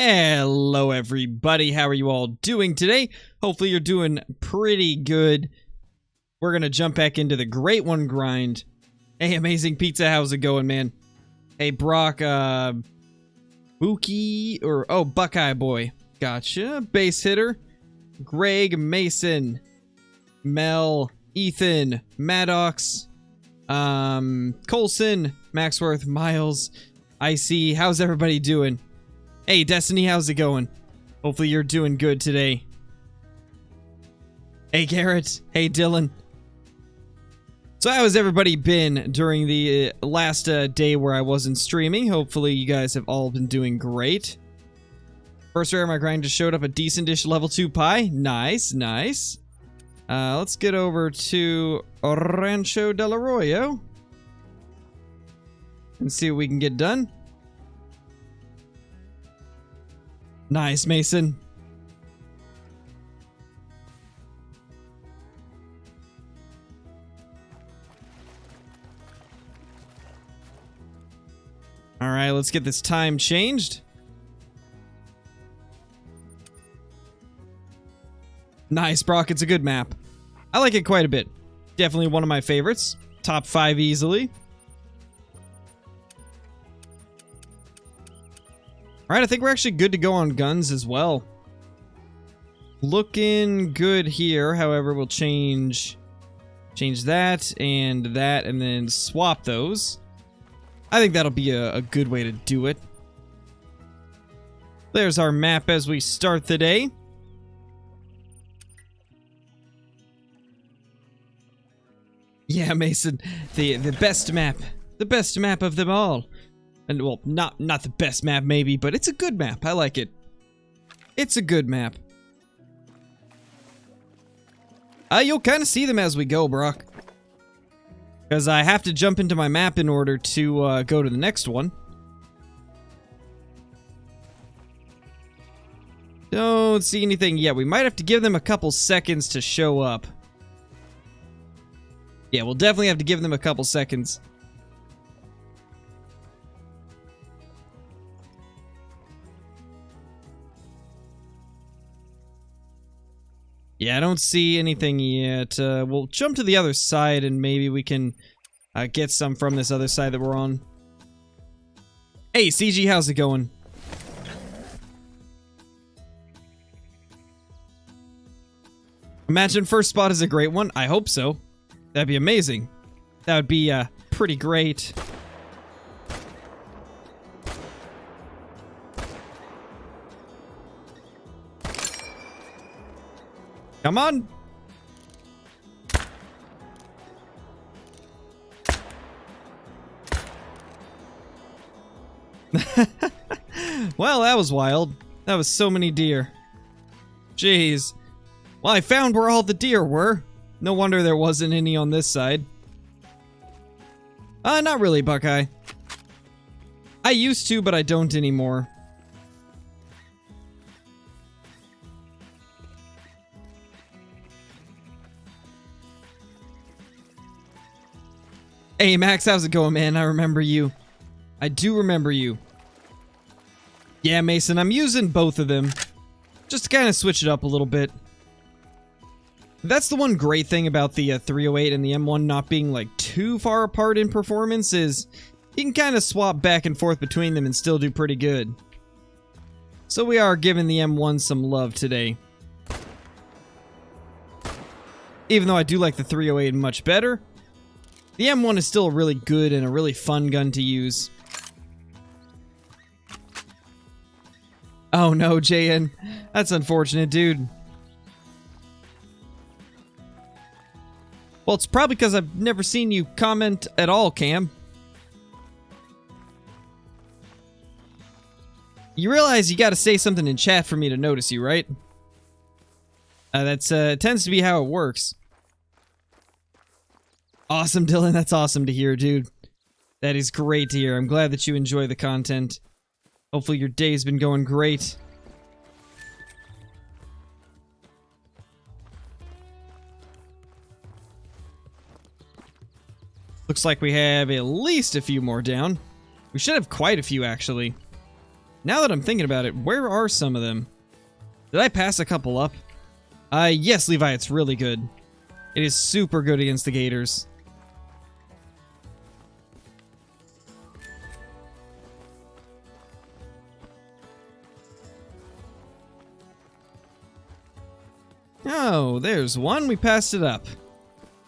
Hello everybody, how are you all doing today? Hopefully you're doing pretty good. We're gonna jump back into the Great One grind. Hey, Amazing Pizza, how's it going, man? Hey, Brock, Buki, or, oh, Buckeye Boy. Gotcha. Base Hitter. Greg, Mason, Mel, Ethan, Maddox, Colson, Maxworth, Miles, Icy, how's everybody doing? Hey, Destiny, how's it going? Hopefully you're doing good today. Hey, Garrett. Hey, Dylan. So how has everybody been during the last day where I wasn't streaming? Hopefully you guys have all been doing great. First rare of my grind just showed up a decent-ish level 2 pie. Nice, nice. Let's get over to Rancho del Arroyo and see what we can get done. Nice, Mason. All right, let's get this time changed. Nice, Brock. It's a good map. I like it quite a bit. Definitely one of my favorites. Top 5 easily. Alright, I think we're actually good to go on guns as well. Looking good here. However, we'll change that, and then swap those. I think that'll be a good way to do it. There's our map as we start the day. Yeah, Mason, the best map. The best map of them all. And, well, not the best map, maybe, but it's a good map. I like it. It's a good map. You'll kind of see them as we go, Brock. Because I have to jump into my map in order to go to the next one. Don't see anything yet. We might have to give them a couple seconds to show up. Yeah, we'll definitely have to give them a couple seconds. Yeah, I don't see anything yet. We'll jump to the other side and maybe we can get some from this other side that we're on. Hey, CG, how's it going? Imagine first spot is a great one. I hope so. That'd be amazing. That would be pretty great. Come on. Well, that was wild. That was so many deer. Jeez. Well, I found where all the deer were. No wonder there wasn't any on this side. Not really, Buckeye. I used to, but I don't anymore. Hey, Max, how's it going, man? I remember you. I do remember you. Yeah, Mason, I'm using both of them. Just to kind of switch it up a little bit. That's the one great thing about the 308 and the M1 not being, like, too far apart in performance is you can kind of swap back and forth between them and still do pretty good. So we are giving the M1 some love today. Even though I do like the 308 much better, the M1 is still a really good and a really fun gun to use. Oh no, JN. That's unfortunate, dude. Well, it's probably because I've never seen you comment at all, Cam. You realize you gotta say something in chat for me to notice you, right? That's tends to be how it works. Awesome, Dylan. That's awesome to hear, dude. That is great to hear. I'm glad that you enjoy the content. Hopefully your day's been going great. Looks like we have at least a few more down. We should have quite a few, actually. Now that I'm thinking about it, where are some of them? Did I pass a couple up? Yes, Levi, it's really good. It is super good against the gators. Oh, there's one. We passed it up.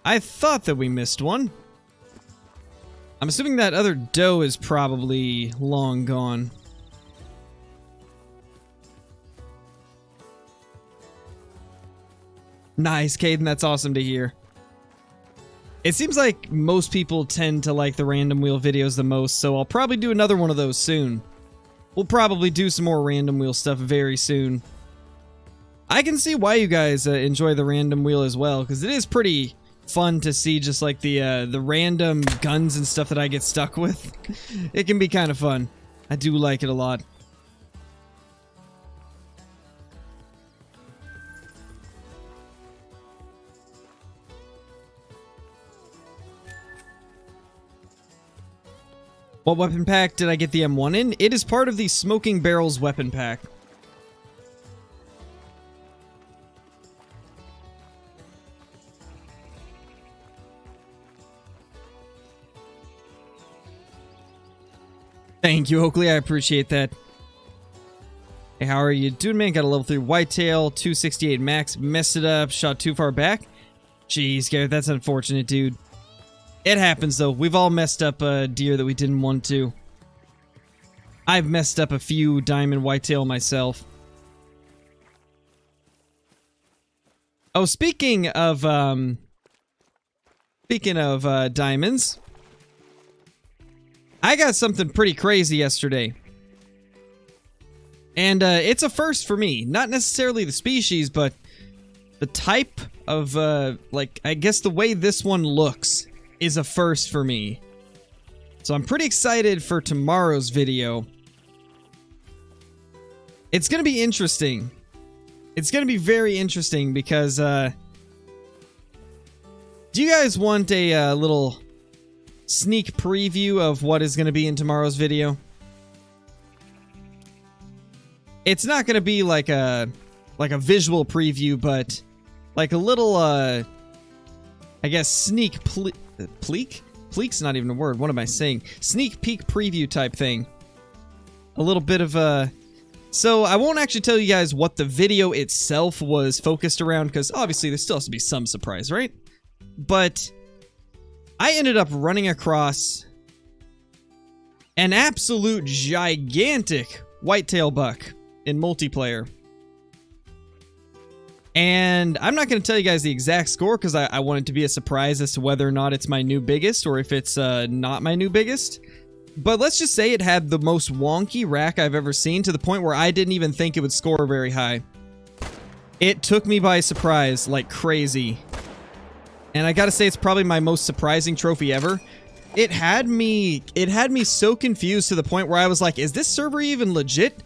I thought that we missed one. I'm assuming that other doe is probably long gone. Nice, Caden. That's awesome to hear. It seems like most people tend to like the random wheel videos the most, so I'll probably do another one of those soon. We'll probably do some more random wheel stuff very soon. I can see why you guys enjoy the random wheel as well, because it is pretty fun to see just like the random guns and stuff that I get stuck with. It can be kind of fun. I do like it a lot. What weapon pack did I get the M1 in? It is part of the Smoking Barrels weapon pack. Thank you, Oakley. I appreciate that. Hey, how are you doing, man? Got a level 3 Whitetail, 268 max, messed it up, shot too far back. Jeez, Garrett, that's unfortunate, dude. It happens, though. We've all messed up a deer that we didn't want to. I've messed up a few diamond whitetail myself. Oh, speaking of diamonds, I got something pretty crazy yesterday. And it's a first for me. Not necessarily the species, but the type of, like, I guess the way this one looks is a first for me. So I'm pretty excited for tomorrow's video. It's gonna be interesting. It's gonna be very interesting because, do you guys want a little sneak preview of what is gonna be in tomorrow's video? It's not gonna be like a visual preview, but like a little, I guess, sneak peek? Pleek's not even a word. What am I saying? Sneak peek preview type thing. A little bit of a... So, I won't actually tell you guys what the video itself was focused around, because obviously there still has to be some surprise, right? But I ended up running across an absolute gigantic whitetail buck in multiplayer. And I'm not going to tell you guys the exact score because I want it to be a surprise as to whether or not it's my new biggest or if it's not my new biggest. But let's just say it had the most wonky rack I've ever seen, to the point where I didn't even think it would score very high. It took me by surprise like crazy. And I gotta say, it's probably my most surprising trophy ever. It had me so confused to the point where I was like, is this server even legit?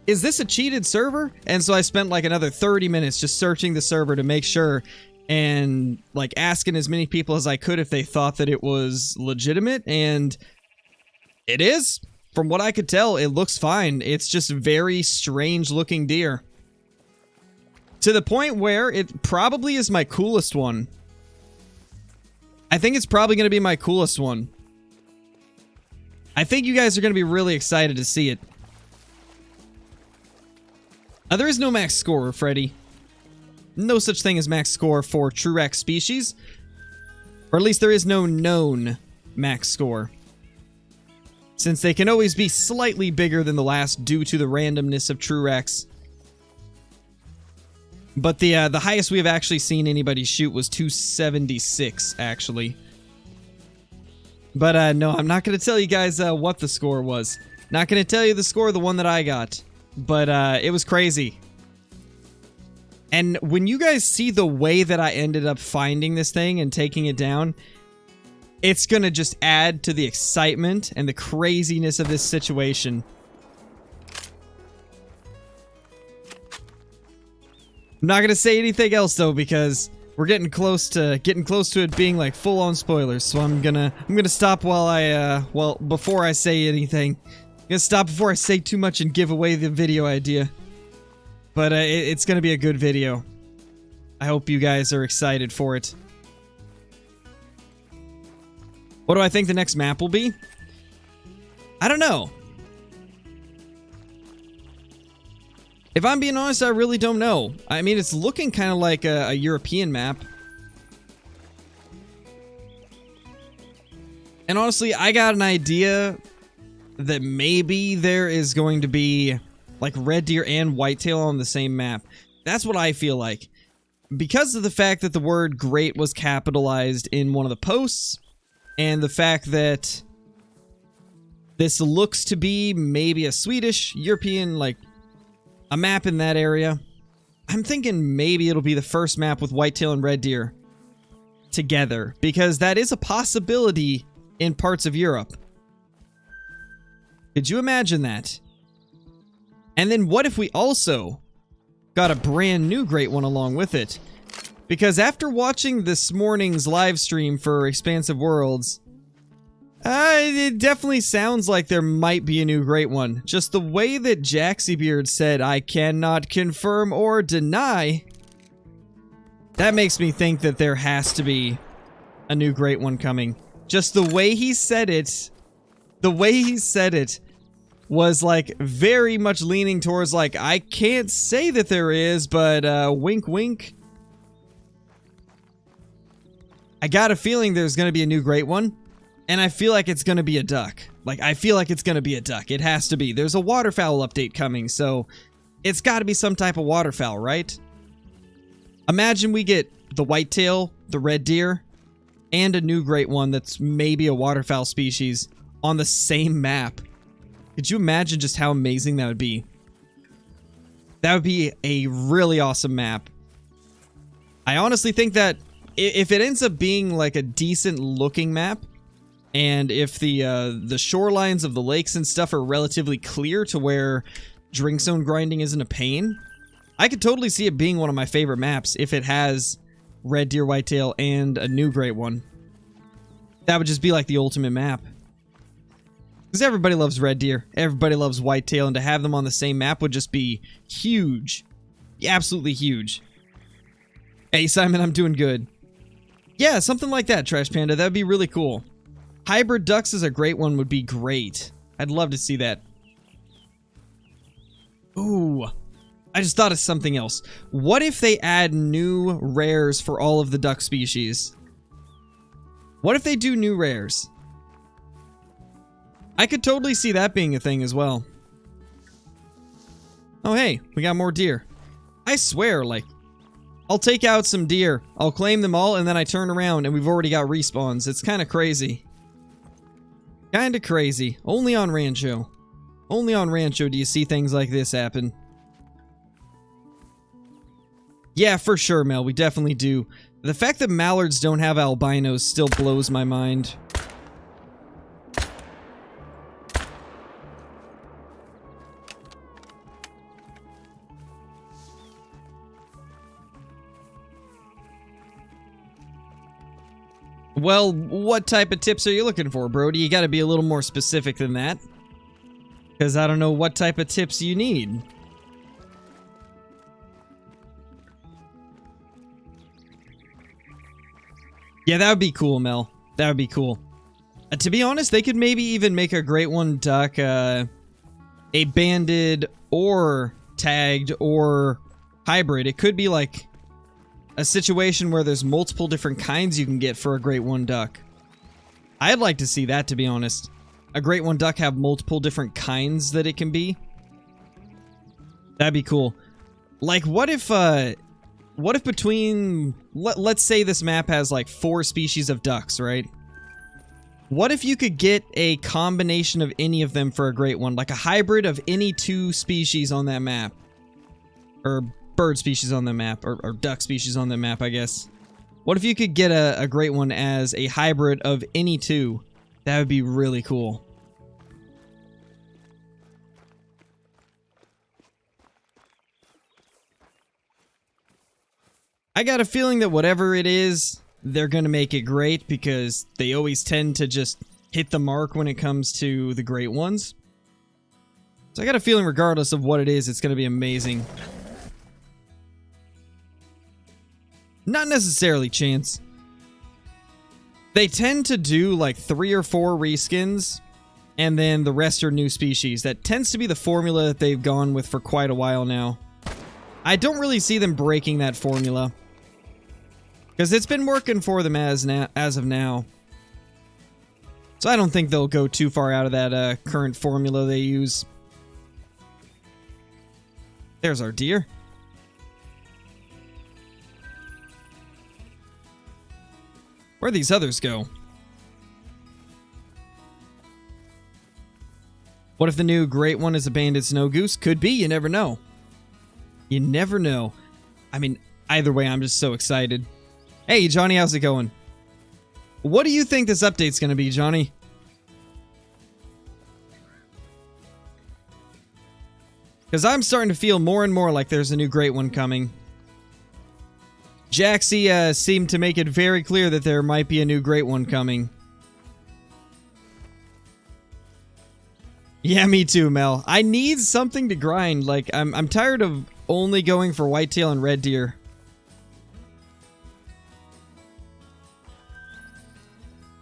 Is this a cheated server? And so I spent like another 30 minutes just searching the server to make sure, and like asking as many people as I could if they thought that it was legitimate, and it is. From what I could tell, it looks fine. It's just very strange looking deer. To the point where it probably is my coolest one. I think it's probably going to be my coolest one. I think you guys are going to be really excited to see it. There is no max score, Freddy. No such thing as max score for true rack species. Or at least there is no known max score. Since they can always be slightly bigger than the last due to the randomness of true racks. But the highest we have actually seen anybody shoot was 276, actually. But no, I'm not going to tell you guys what the score was. Not going to tell you the score of the one that I got. But it was crazy. And when you guys see the way that I ended up finding this thing and taking it down, it's gonna just add to the excitement and the craziness of this situation. I'm not gonna say anything else though, because we're getting close to it being like full-on spoilers. So I'm gonna stop while before I say anything. gonna stop before I say too much and give away the video idea. But it's gonna be a good video. I hope you guys are excited for it. What do I think the next map will be? I don't know. If I'm being honest, I really don't know. I mean, it's looking kind of like a European map. And honestly, I got an idea that maybe there is going to be like red deer and whitetail on the same map. That's what I feel like. Because of the fact that the word great was capitalized in one of the posts, and the fact that this looks to be maybe a Swedish, European, like a map in that area, I'm thinking maybe it'll be the first map with whitetail and red deer together, because that is a possibility in parts of Europe. Could you imagine that? And then what if we also got a brand new great one along with it? Because after watching this morning's live stream for Expansive Worlds, it definitely sounds like there might be a new great one. Just the way that Jaxiebeard said, "I cannot confirm or deny," that makes me think that there has to be a new great one coming. Just the way he said it, was like very much leaning towards like, I can't say that there is, but wink wink. I got a feeling there's going to be a new great one, and I feel like it's going to be a duck. Like, I feel like it's going to be a duck. It has to be. There's a waterfowl update coming, so it's got to be some type of waterfowl, right? Imagine we get the whitetail, the red deer, and a new great one that's maybe a waterfowl species on the same map. Could you imagine just how amazing that would be? That would be a really awesome map. I honestly think that if it ends up being like a decent looking map, and if the shorelines of the lakes and stuff are relatively clear to where drink zone grinding isn't a pain, I could totally see it being one of my favorite maps if it has red deer, whitetail, and a new great one. That would just be like the ultimate map. Because everybody loves red deer, everybody loves whitetail, and to have them on the same map would just be huge. Absolutely huge. Hey Simon, I'm doing good. Yeah, something like that, Trash Panda. That'd be really cool. Hybrid ducks is a great one, would be great. I'd love to see that. Ooh, I just thought of something else. What if they add new rares for all of the duck species? What if they do new rares? I could totally see that being a thing as well. Oh hey, we got more deer. I swear, like, I'll take out some deer, I'll claim them all, and then I turn around and we've already got respawns. It's kind of crazy. Kinda crazy. Only on Rancho. Only on Rancho do you see things like this happen. Yeah, for sure, Mel. We definitely do. The fact that mallards don't have albinos still blows my mind. Well, what type of tips are you looking for, Brody? You gotta be a little more specific than that. Because I don't know what type of tips you need. Yeah, that would be cool, Mel. That would be cool. To be honest, they could maybe even make a great one duck, a banded or tagged or hybrid. It could be like a situation where there's multiple different kinds you can get for a great one duck. I'd like to see that, to be honest. A great one duck have multiple different kinds that it can be. That'd be cool. Like, what if between, let's say this map has like 4 species of ducks, right? What if you could get a combination of any of them for a great one? Like a hybrid of any 2 species on that map. Or bird species on the map, or duck species on the map, I guess. What if you could get a great one as a hybrid of any 2? That would be really cool. I got a feeling that whatever it is, they're gonna make it great, because they always tend to just hit the mark when it comes to the great ones. So I got a feeling regardless of what it is, it's going to be amazing. Not necessarily chance. They tend to do like 3 or 4 reskins, and then the rest are new species. That tends to be the formula that they've gone with for quite a while now. I don't really see them breaking that formula, because it's been working for them as of now. So I don't think they'll go too far out of that current formula they use. There's our deer. Where'd these others go? What if the new great one is a banded snow goose? Could be, you never know. You never know. I mean, either way, I'm just so excited. Hey, Johnny, how's it going? What do you think this update's gonna be, Johnny? Because I'm starting to feel more and more like there's a new great one coming. Jaxie seemed to make it very clear that there might be a new great one coming. Yeah, me too, Mel. I need something to grind. Like, I'm tired of only going for whitetail and red deer.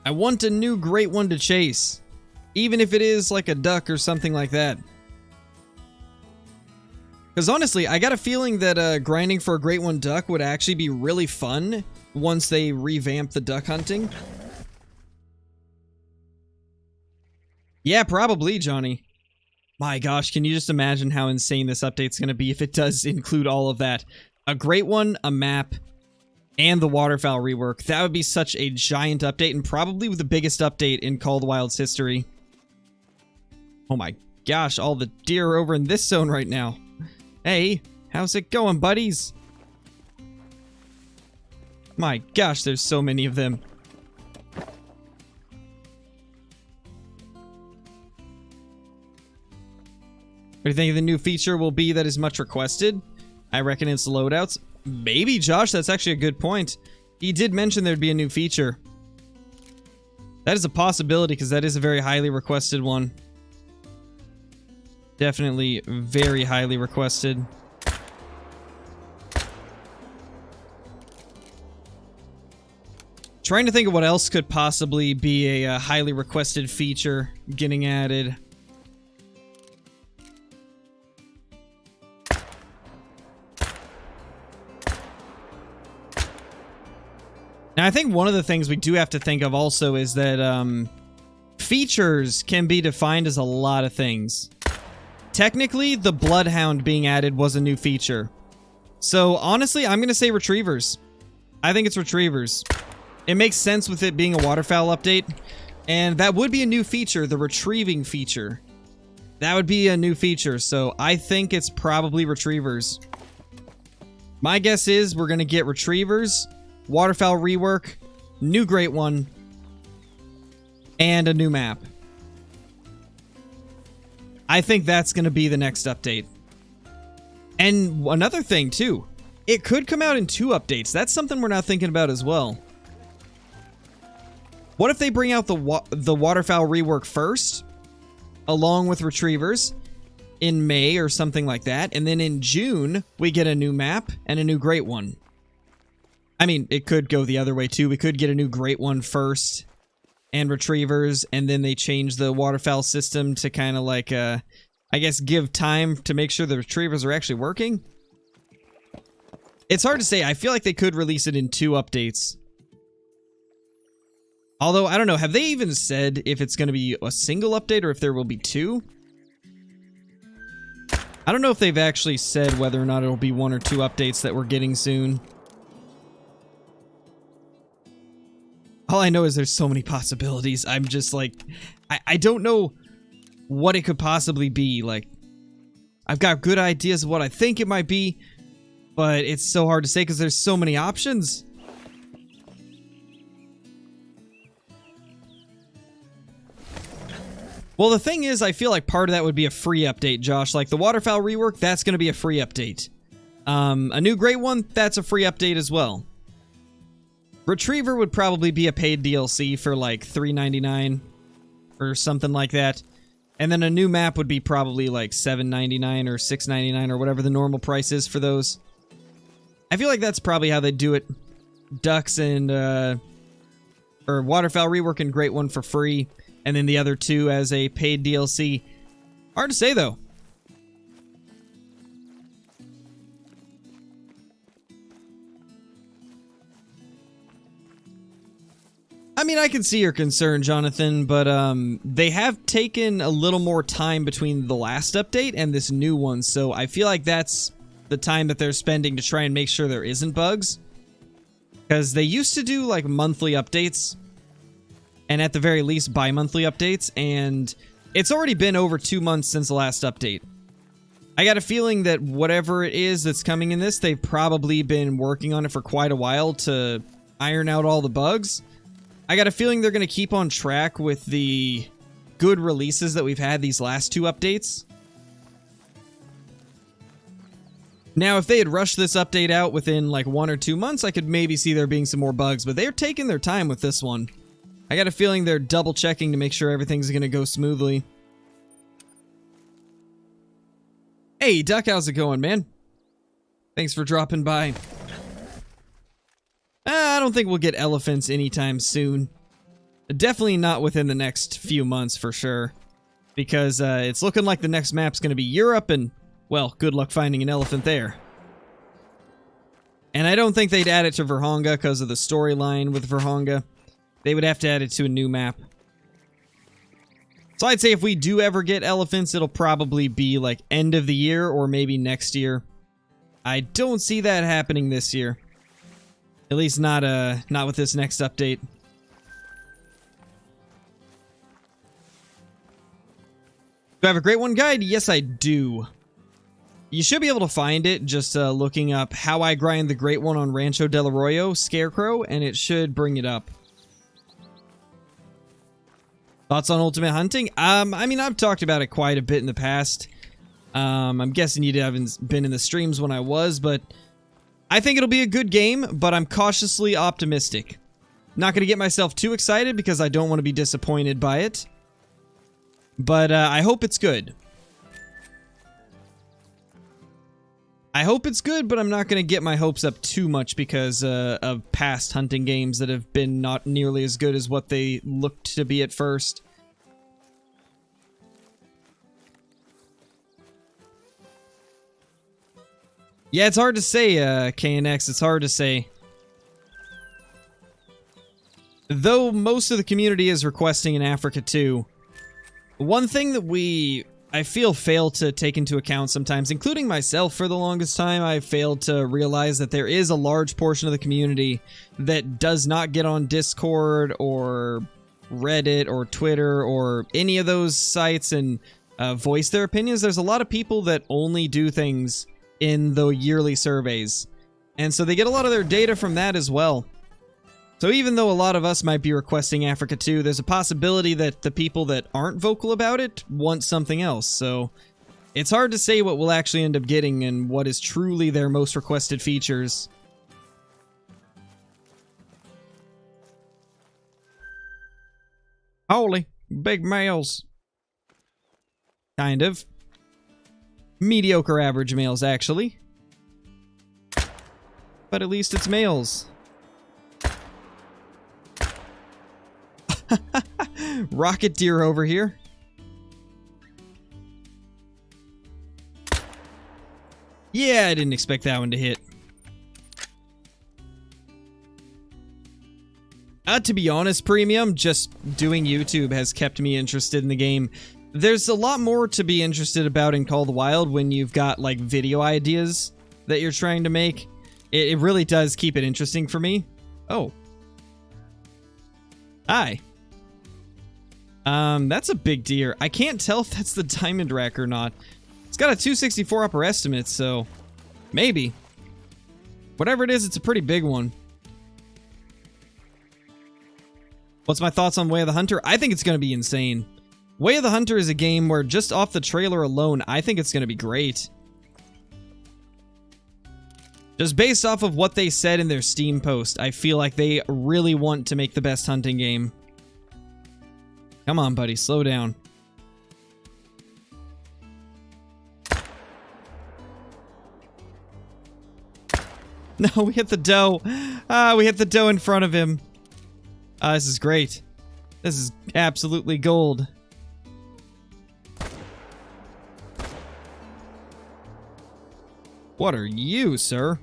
I want a new great one to chase. Even if it is like a duck or something like that. Because honestly, I got a feeling that grinding for a great one duck would actually be really fun once they revamp the duck hunting. Yeah, probably, Johnny. My gosh, can you just imagine how insane this update's going to be if it does include all of that? A great one, a map, and the waterfowl rework. That would be such a giant update, and probably the biggest update in Call of the Wild's history. Oh my gosh, all the deer are over in this zone right now. Hey, how's it going, buddies? My gosh, there's so many of them. What do you think the new feature will be that is much requested? I reckon it's loadouts. Maybe, Josh, that's actually a good point. He did mention there'd be a new feature. That is a possibility, because that is a very highly requested one. Definitely very highly requested. Trying to think of what else could possibly be a highly requested feature getting added. Now, I think one of the things we do have to think of also is that features can be defined as a lot of things. Technically, the Bloodhound being added was a new feature. So, honestly, I'm going to say retrievers. I think it's retrievers. It makes sense with it being a waterfowl update. And that would be a new feature, the retrieving feature. That would be a new feature, so I think it's probably retrievers. My guess is we're going to get retrievers, waterfowl rework, new great one, and a new map. I think that's going to be the next update. And another thing, too. It could come out in 2 updates. That's something we're not thinking about as well. What if they bring out the waterfowl rework first, along with retrievers, in May or something like that, and then in June, we get a new map and a new great one? I mean, it could go the other way, too. We could get a new great one first, and retrievers, and then they change the waterfowl system to kind of like, I guess, give time to make sure the retrievers are actually working. It's hard to say. I feel like they could release it in 2 updates. Although, I don't know. Have they even said if it's going to be a single update or if there will be 2? I don't know if they've actually said whether or not it'll be 1 or 2 updates that we're getting soon. All I know is there's so many possibilities. I'm just like, I don't know what it could possibly be. Like, I've got good ideas of what I think it might be, but it's so hard to say because there's so many options. Well, the thing is, I feel like part of that would be a free update, Josh. Like, the waterfowl rework, that's going to be a free update. A new great one, that's a free update as well. Retriever would probably be a paid DLC for like $3.99 or something like that. And then a new map would be probably like $7.99 or $6.99 or whatever the normal price is for those. I feel like that's probably how they do it. Ducks and, or Waterfowl Rework and Great One for free, and then the other two as a paid DLC. Hard to say, though. I mean, I can see your concern, Jonathan, but they have taken a little more time between the last update and this new one, so I feel like that's the time that they're spending to try and make sure there isn't bugs. Because they used to do, like, monthly updates, and at the very least, bi-monthly updates, and it's already been over 2 months since the last update. I got a feeling that whatever it is that's coming in this, they've probably been working on it for quite a while to iron out all the bugs. I got a feeling they're going to keep on track with the good releases that we've had these last 2 updates. Now, if they had rushed this update out within like 1 or 2 months, I could maybe see there being some more bugs, but they're taking their time with this one. I got a feeling they're double checking to make sure everything's going to go smoothly. Hey, Duck, how's it going, man? Thanks for dropping by. I don't think we'll get elephants anytime soon. Definitely not within the next few months, for sure. Because it's looking like the next map's going to be Europe, and, well, good luck finding an elephant there. And I don't think they'd add it to Virhonga because of the storyline with Virhonga. They would have to add it to a new map. So I'd say if we do ever get elephants, it'll probably be like end of the year or maybe next year. I don't see that happening this year. At least not with this next update. Do I have a Great One guide? Yes, I do. You should be able to find it just looking up how I grind the Great One on Rancho del Arroyo Scarecrow, and it should bring it up. Thoughts on Ultimate Hunting? I mean, I've talked about it quite a bit in the past. I'm guessing you haven't been in the streams when I was, but I think it'll be a good game, but I'm cautiously optimistic. Not going to get myself too excited because I don't want to be disappointed by it. But I hope it's good. I hope it's good, but I'm not going to get my hopes up too much because of past hunting games that have been not nearly as good as what they looked to be at first. Yeah, it's hard to say, KNX. It's hard to say. Though most of the community is requesting in Africa too. One thing that I feel fail to take into account sometimes, including myself for the longest time, I failed to realize that there is a large portion of the community that does not get on Discord or Reddit or Twitter or any of those sites and voice their opinions. There's a lot of people that only do things in the yearly surveys, and so they get a lot of their data from that as well. So even though a lot of us might be requesting Africa 2, there's a possibility that the people that aren't vocal about it want something else, so it's hard to say what we'll actually end up getting and what is truly their most requested features. Holy, big males. Kind of. Mediocre average males, actually. But at least it's males. Rocket deer over here. Yeah, I didn't expect that one to hit. To be honest, Premium, just doing YouTube has kept me interested in the game. There's a lot more to be interested about in Call of the Wild when you've got, like, video ideas that you're trying to make. It really does keep it interesting for me. Oh. Hi. That's a big deer. I can't tell if that's the diamond rack or not. It's got a 264 upper estimate, so maybe. Whatever it is, it's a pretty big one. What's my thoughts on Way of the Hunter? I think it's going to be insane. Way of the Hunter is a game where just off the trailer alone, I think it's going to be great. Just based off of what they said in their Steam post, I feel like they really want to make the best hunting game. Come on, buddy, slow down. No, we hit the doe. We hit the doe in front of him. This is great. This is absolutely gold. What are you, sir?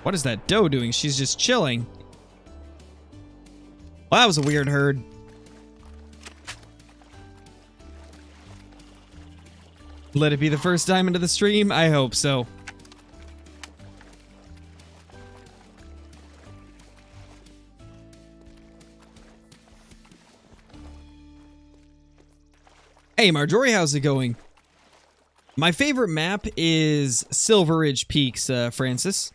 What is that doe doing? She's just chilling. Well, that was a weird herd. Let it be the first diamond of the stream? I hope so. Hey, Marjorie, how's it going? My favorite map is Silver Ridge Peaks, Francis.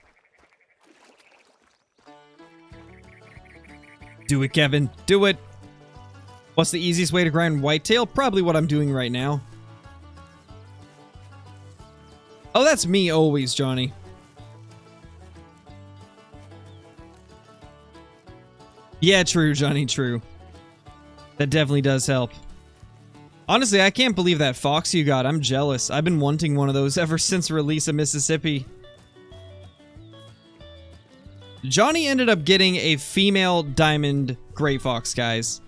Do it, Kevin. Do it. What's the easiest way to grind whitetail? Probably what I'm doing right now. Oh, that's me always, Johnny. Yeah, true, Johnny, true. That definitely does help. Honestly, I can't believe that fox you got. I'm jealous. I've been wanting one of those ever since release of Mississippi. Johnny ended up getting a female diamond gray fox, guys.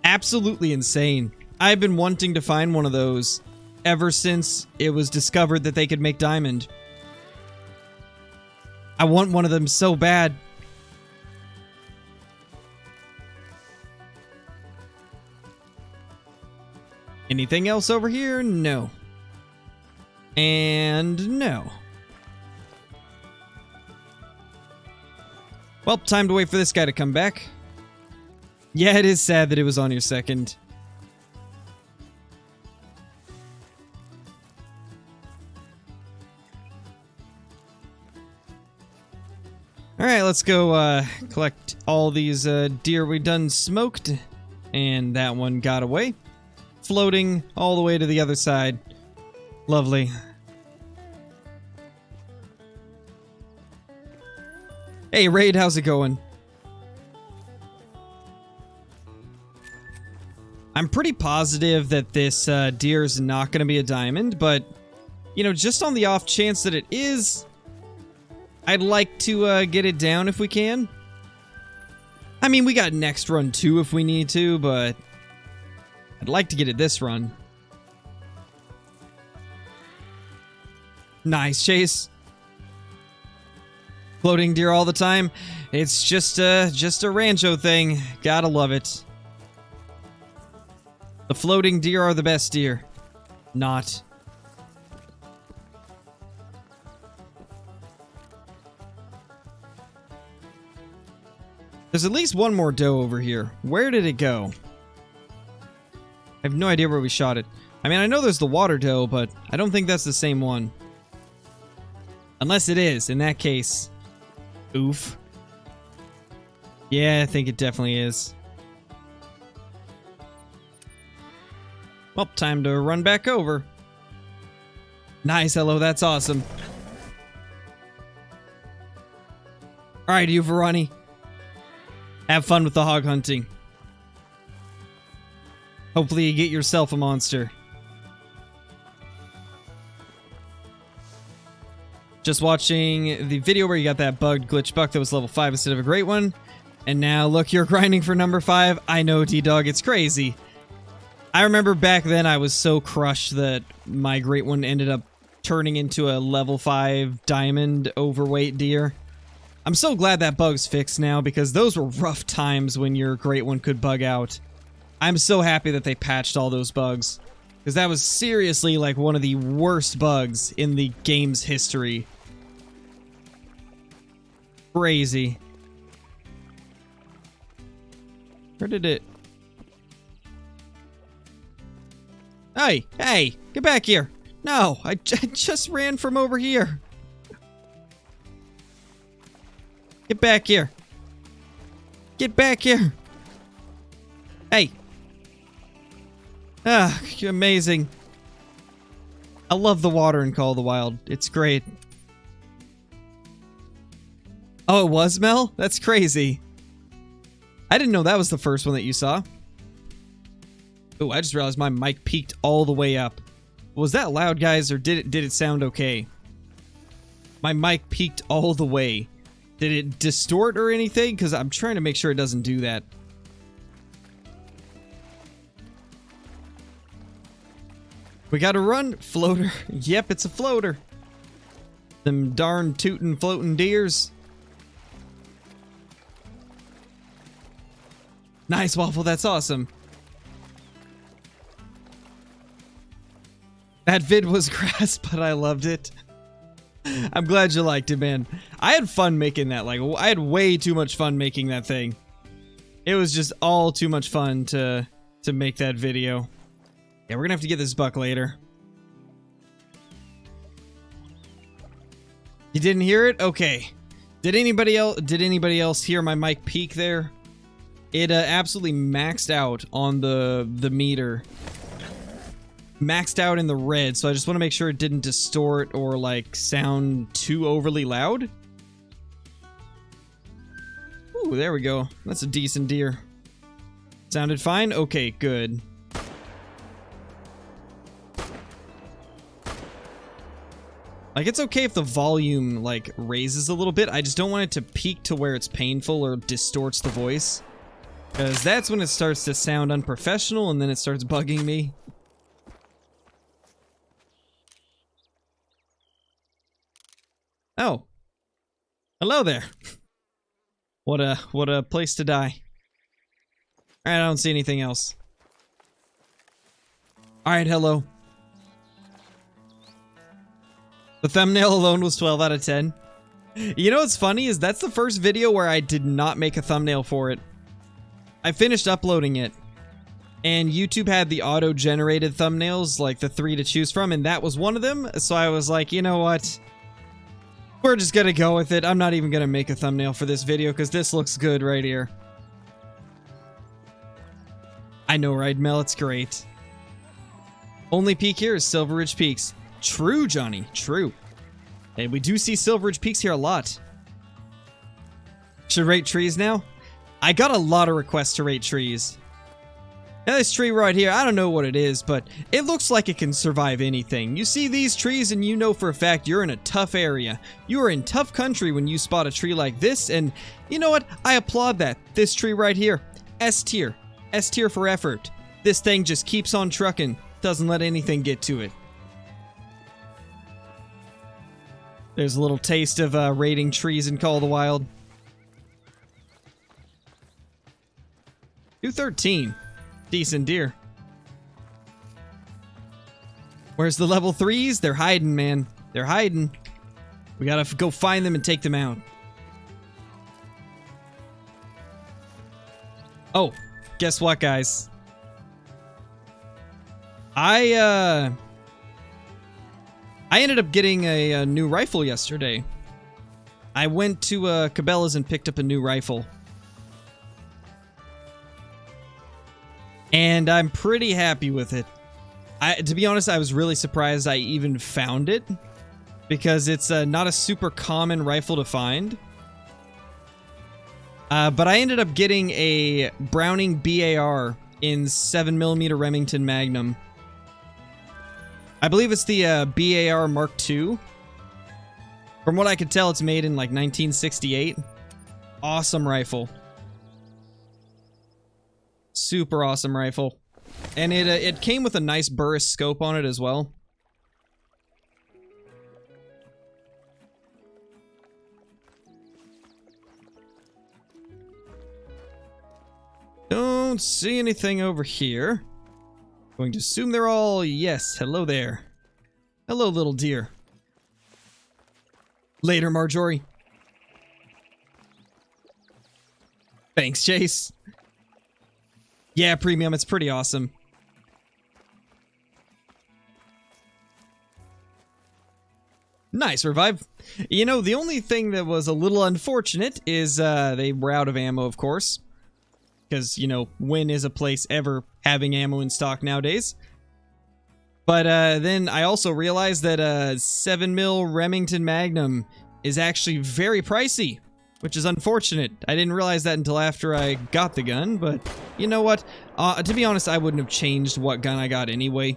Absolutely insane. I've been wanting to find one of those ever since it was discovered that they could make diamond. I want one of them so bad. Anything else over here? No. And no. Well, time to wait for this guy to come back. Yeah, it is sad that it was on your second. Alright, let's go collect all these deer we done smoked. And that one got away. Floating all the way to the other side. Lovely. Hey, Raid, how's it going? I'm pretty positive that this deer is not going to be a diamond, but, you know, just on the off chance that it is, I'd like to get it down if we can. I mean, we got next run too if we need to, but I'd like to get it this run. Nice, Chase. Floating deer all the time. It's just a rancho thing. Gotta love it. The floating deer are the best deer. Not. There's at least one more doe over here. Where did it go? I have no idea where we shot it. I mean, I know there's the water doe, but I don't think that's the same one. Unless it is. In that case, oof. Yeah, I think it definitely is. Well, time to run back over. Nice, hello, that's awesome. Alright, you, Verani. Have fun with the hog hunting. Hopefully you get yourself a monster. Just watching the video where you got that bugged glitch buck that was level 5 instead of a great one. And now, look, you're grinding for number 5. I know, D-Dog, it's crazy. I remember back then I was so crushed that my great one ended up turning into a level 5 diamond overweight deer. I'm so glad that bug's fixed now because those were rough times when your great one could bug out. I'm so happy that they patched all those bugs because that was seriously like one of the worst bugs in the game's history. Crazy. Where did it... Hey, hey, get back here. No, I just ran from over here. Get back here. Get back here. Hey. Ah, amazing. I love the water in Call of the Wild. It's great. Oh, it was, Mel? That's crazy. I didn't know that was the first one that you saw. Oh, I just realized my mic peaked all the way up. Was that loud, guys, or did it sound okay? My mic peaked all the way. Did it distort or anything? Because I'm trying to make sure it doesn't do that. We gotta run. Floater. Yep, it's a floater. Them darn tootin' floating deers. Nice, Waffle. That's awesome. That vid was grass, but I loved it. I'm glad you liked it, man. I had fun making that. Like, I had way too much fun making that thing. It was just all too much fun to make that video. Yeah, we're gonna have to get this buck later. You didn't hear it? Okay. Did anybody else hear my mic peak there? It absolutely maxed out on the meter. Maxed out in the red, so I just want to make sure it didn't distort or like sound too overly loud. Ooh, there we go. That's a decent deer. Sounded fine? Okay, good. Like, it's okay if the volume, like, raises a little bit. I just don't want it to peak to where it's painful or distorts the voice. Because that's when it starts to sound unprofessional and then it starts bugging me. Oh. Hello there. What a place to die. Alright, I don't see anything else. Alright, hello. The thumbnail alone was 12 out of 10. You know what's funny is that's the first video where I did not make a thumbnail for it. I finished uploading it, and YouTube had the auto-generated thumbnails, like the 3 to choose from, and that was one of them, so I was like, you know what? We're just gonna go with it. I'm not even gonna make a thumbnail for this video, because this looks good right here. I know, right, Mel? It's great. Only peak here is Silver Ridge Peaks. True, Johnny. True. Hey, we do see Silver Ridge Peaks here a lot. Should rate trees now? I got a lot of requests to rate trees. Now this tree right here, I don't know what it is, but it looks like it can survive anything. You see these trees and you know for a fact you're in a tough area. You are in tough country when you spot a tree like this, and you know what? I applaud that. This tree right here, S tier. S tier for effort. This thing just keeps on trucking. Doesn't let anything get to it. There's a little taste of rating trees in Call of the Wild. 213. Decent deer. Where's the level 3s? They're hiding, man. They're hiding. We gotta go find them and take them out. Oh, guess what, guys? I ended up getting a new rifle yesterday. I went to Cabela's and picked up a new rifle. And I'm pretty happy with it. To be honest, I was really surprised I even found it. Because it's not a super common rifle to find. But I ended up getting a Browning BAR in 7mm Remington Magnum. I believe it's the BAR Mark II. From what I could tell, it's made in like 1968. Awesome rifle. Super awesome rifle. And it came with a nice Burris scope on it as well. Don't see anything over here. Going to assume they're all... Yes, hello there. Hello, little deer. Later, Marjorie. Thanks, Chase. Yeah, premium, it's pretty awesome. Nice, Revive. You know, the only thing that was a little unfortunate is they were out of ammo, of course. Because, you know, when is a place ever having ammo in stock nowadays? But then I also realized that 7mm Remington Magnum is actually very pricey, which is unfortunate. I didn't realize that until after I got the gun, but you know what? To be honest, I wouldn't have changed what gun I got anyway.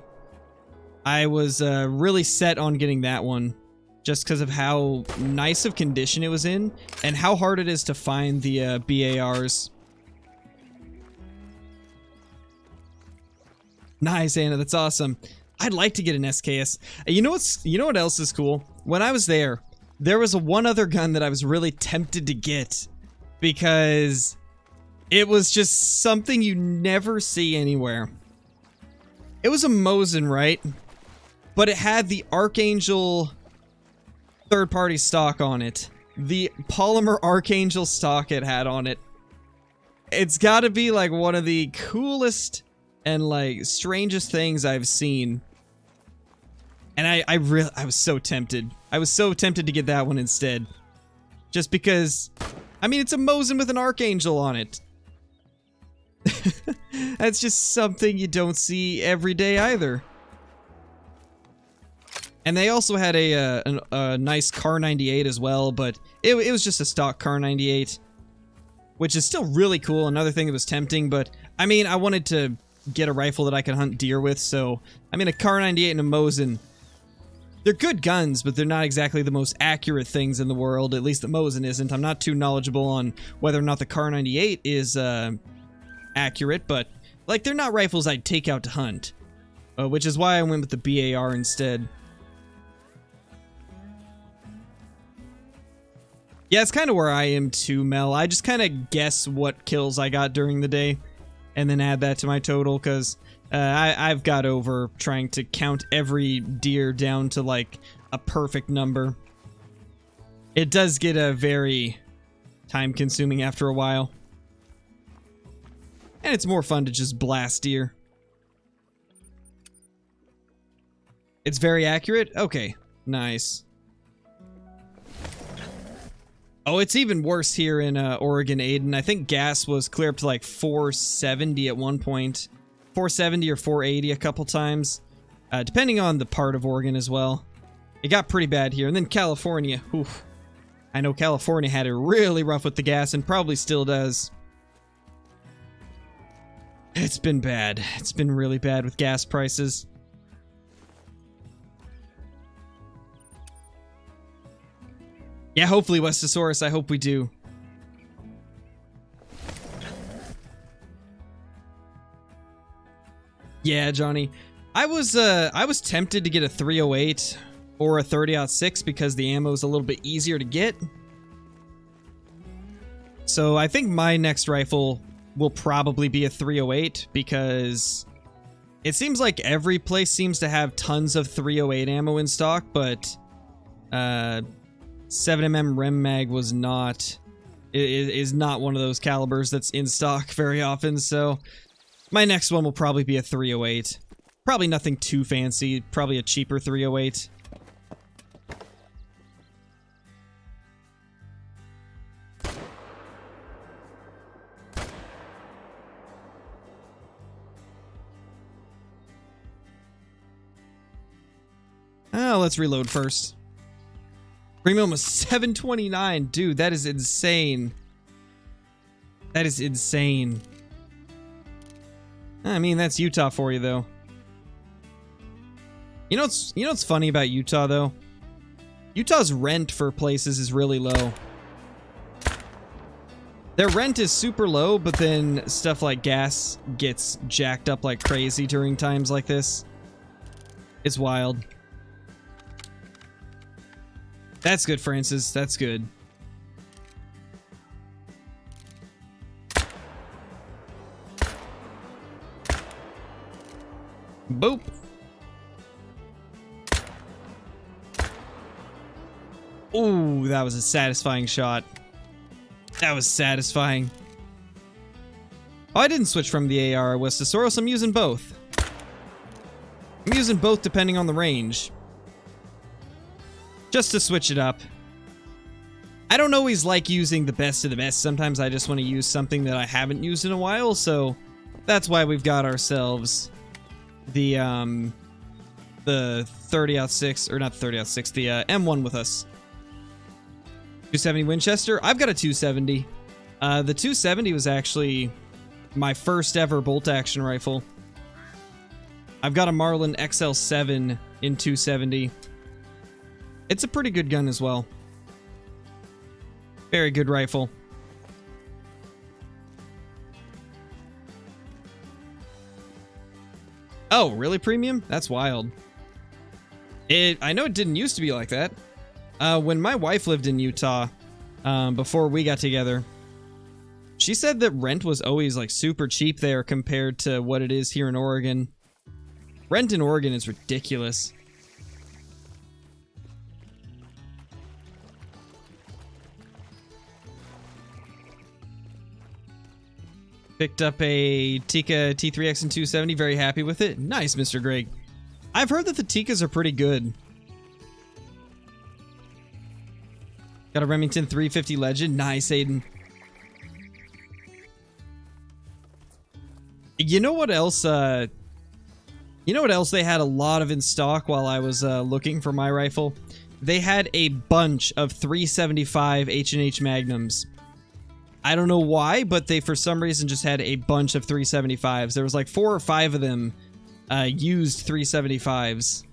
I was really set on getting that one. just because of how nice of condition it was in and how hard it is to find the BARs. Nice, Anna. That's awesome. I'd like to get an SKS. You know what else is cool? When I was there was one other gun that I was really tempted to get because it was just something you never see anywhere. It was a Mosin, right? But it had the Archangel third-party stock on it. The polymer Archangel stock it had on it. It's got to be like one of the coolest and like strangest things I've seen. And I was so tempted. I was so tempted to get that one instead. Just because, I mean, it's a Mosin with an Archangel on it. That's just something you don't see every day either. And they also had a nice Car 98 as well, but it was just a stock Car 98, which is still really cool. Another thing that was tempting, but I mean, I wanted to get a rifle that I could hunt deer with, so I mean, a Car 98 and a Mosin. They're good guns, but they're not exactly the most accurate things in the world. At least the Mosin isn't. I'm not too knowledgeable on whether or not the Car 98 is accurate, but like they're not rifles I'd take out to hunt, which is why I went with the BAR instead. Yeah, it's kind of where I am too, Mel. I just kind of guess what kills I got during the day and then add that to my total, because I've got over trying to count every deer down to like a perfect number. It does get very time consuming after a while. And it's more fun to just blast deer. It's very accurate? Okay, nice. Oh, it's even worse here in Oregon, Aiden. I think gas was clear up to like 470 at one point. 470 or 480 a couple times. Depending on the part of Oregon as well. It got pretty bad here. And then California. Oof. I know California had it really rough with the gas and probably still does. It's been bad. It's been really bad with gas prices. Yeah, hopefully, Westosaurus. I hope we do. Yeah, Johnny. I was tempted to get a 308 or a 30-06 because the ammo is a little bit easier to get. So I think my next rifle will probably be a 308 because it seems like every place seems to have tons of 308 ammo in stock, but 7mm Rem Mag was not, is not one of those calibers that's in stock very often, so my next one will probably be a 308. Probably nothing too fancy, probably a cheaper 308. Oh, let's reload first. Premium was 729. Dude, that is insane. That is insane. I mean, that's Utah for you, though. You know what's funny about Utah, though? Utah's rent for places is really low. Their rent is super low, but then stuff like gas gets jacked up like crazy during times like this. It's wild. That's good, Francis. That's good. Boop. Ooh, that was a satisfying shot. That was satisfying. Oh, I didn't switch from the AR Westosaurus. I'm using both. I'm using both depending on the range. Just to switch it up. I don't always like using the best of the best. Sometimes I just want to use something that I haven't used in a while, so that's why we've got ourselves the 30-06, or not 30-06, the M1 with us. 270 Winchester. I've got a 270. The 270 was actually my first ever bolt-action rifle. I've got a Marlin XL7 in 270. It's a pretty good gun as well. Very good rifle. Oh, really premium? That's wild. I know it didn't used to be like that. When my wife lived in Utah, before we got together, she said that rent was always like super cheap there compared to what it is here in Oregon. Rent in Oregon is ridiculous. Picked up a Tikka T3X and 270. Very happy with it. Nice, Mr. Greg. I've heard that the Tikkas are pretty good. Got a Remington 350 Legend. Nice, Aiden. You know what else? You know what else they had a lot of in stock while I was looking for my rifle? They had a bunch of 375 H&H Magnums. I don't know why, but they for some reason just had a bunch of 375s. There was like 4 or 5 of them used 375s.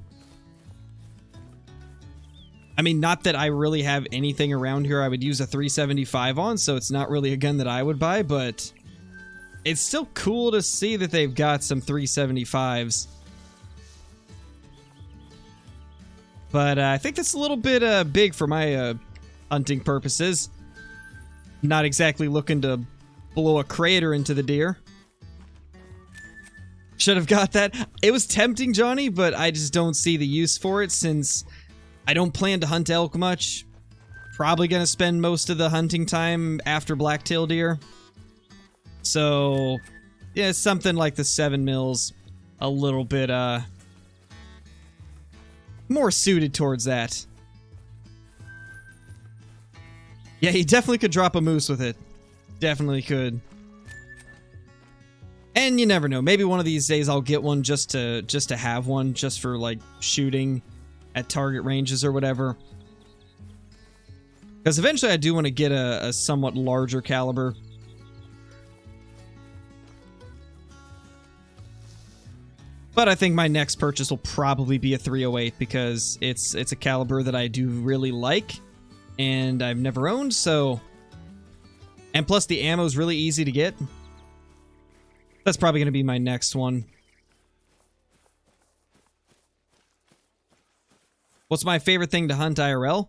I mean, not that I really have anything around here I would use a 375 on, so it's not really a gun that I would buy, but it's still cool to see that they've got some 375s. But I think that's a little bit big for my hunting purposes. Not exactly looking to blow a crater into the deer. Should have got that. It was tempting, Johnny, but I just don't see the use for it since I don't plan to hunt elk much. Probably going to spend most of the hunting time after blacktail deer. So, yeah, something like the 7 mils, a little bit more suited towards that. Yeah, he definitely could drop a moose with it. Definitely could. And you never know. Maybe one of these days I'll get one just to have one, just for like shooting at target ranges or whatever. Because eventually I do want to get a somewhat larger caliber. But I think my next purchase will probably be a 308 because it's a caliber that I do really like. And I've never owned, so... And plus the ammo's really easy to get. That's probably going to be my next one. What's my favorite thing to hunt IRL?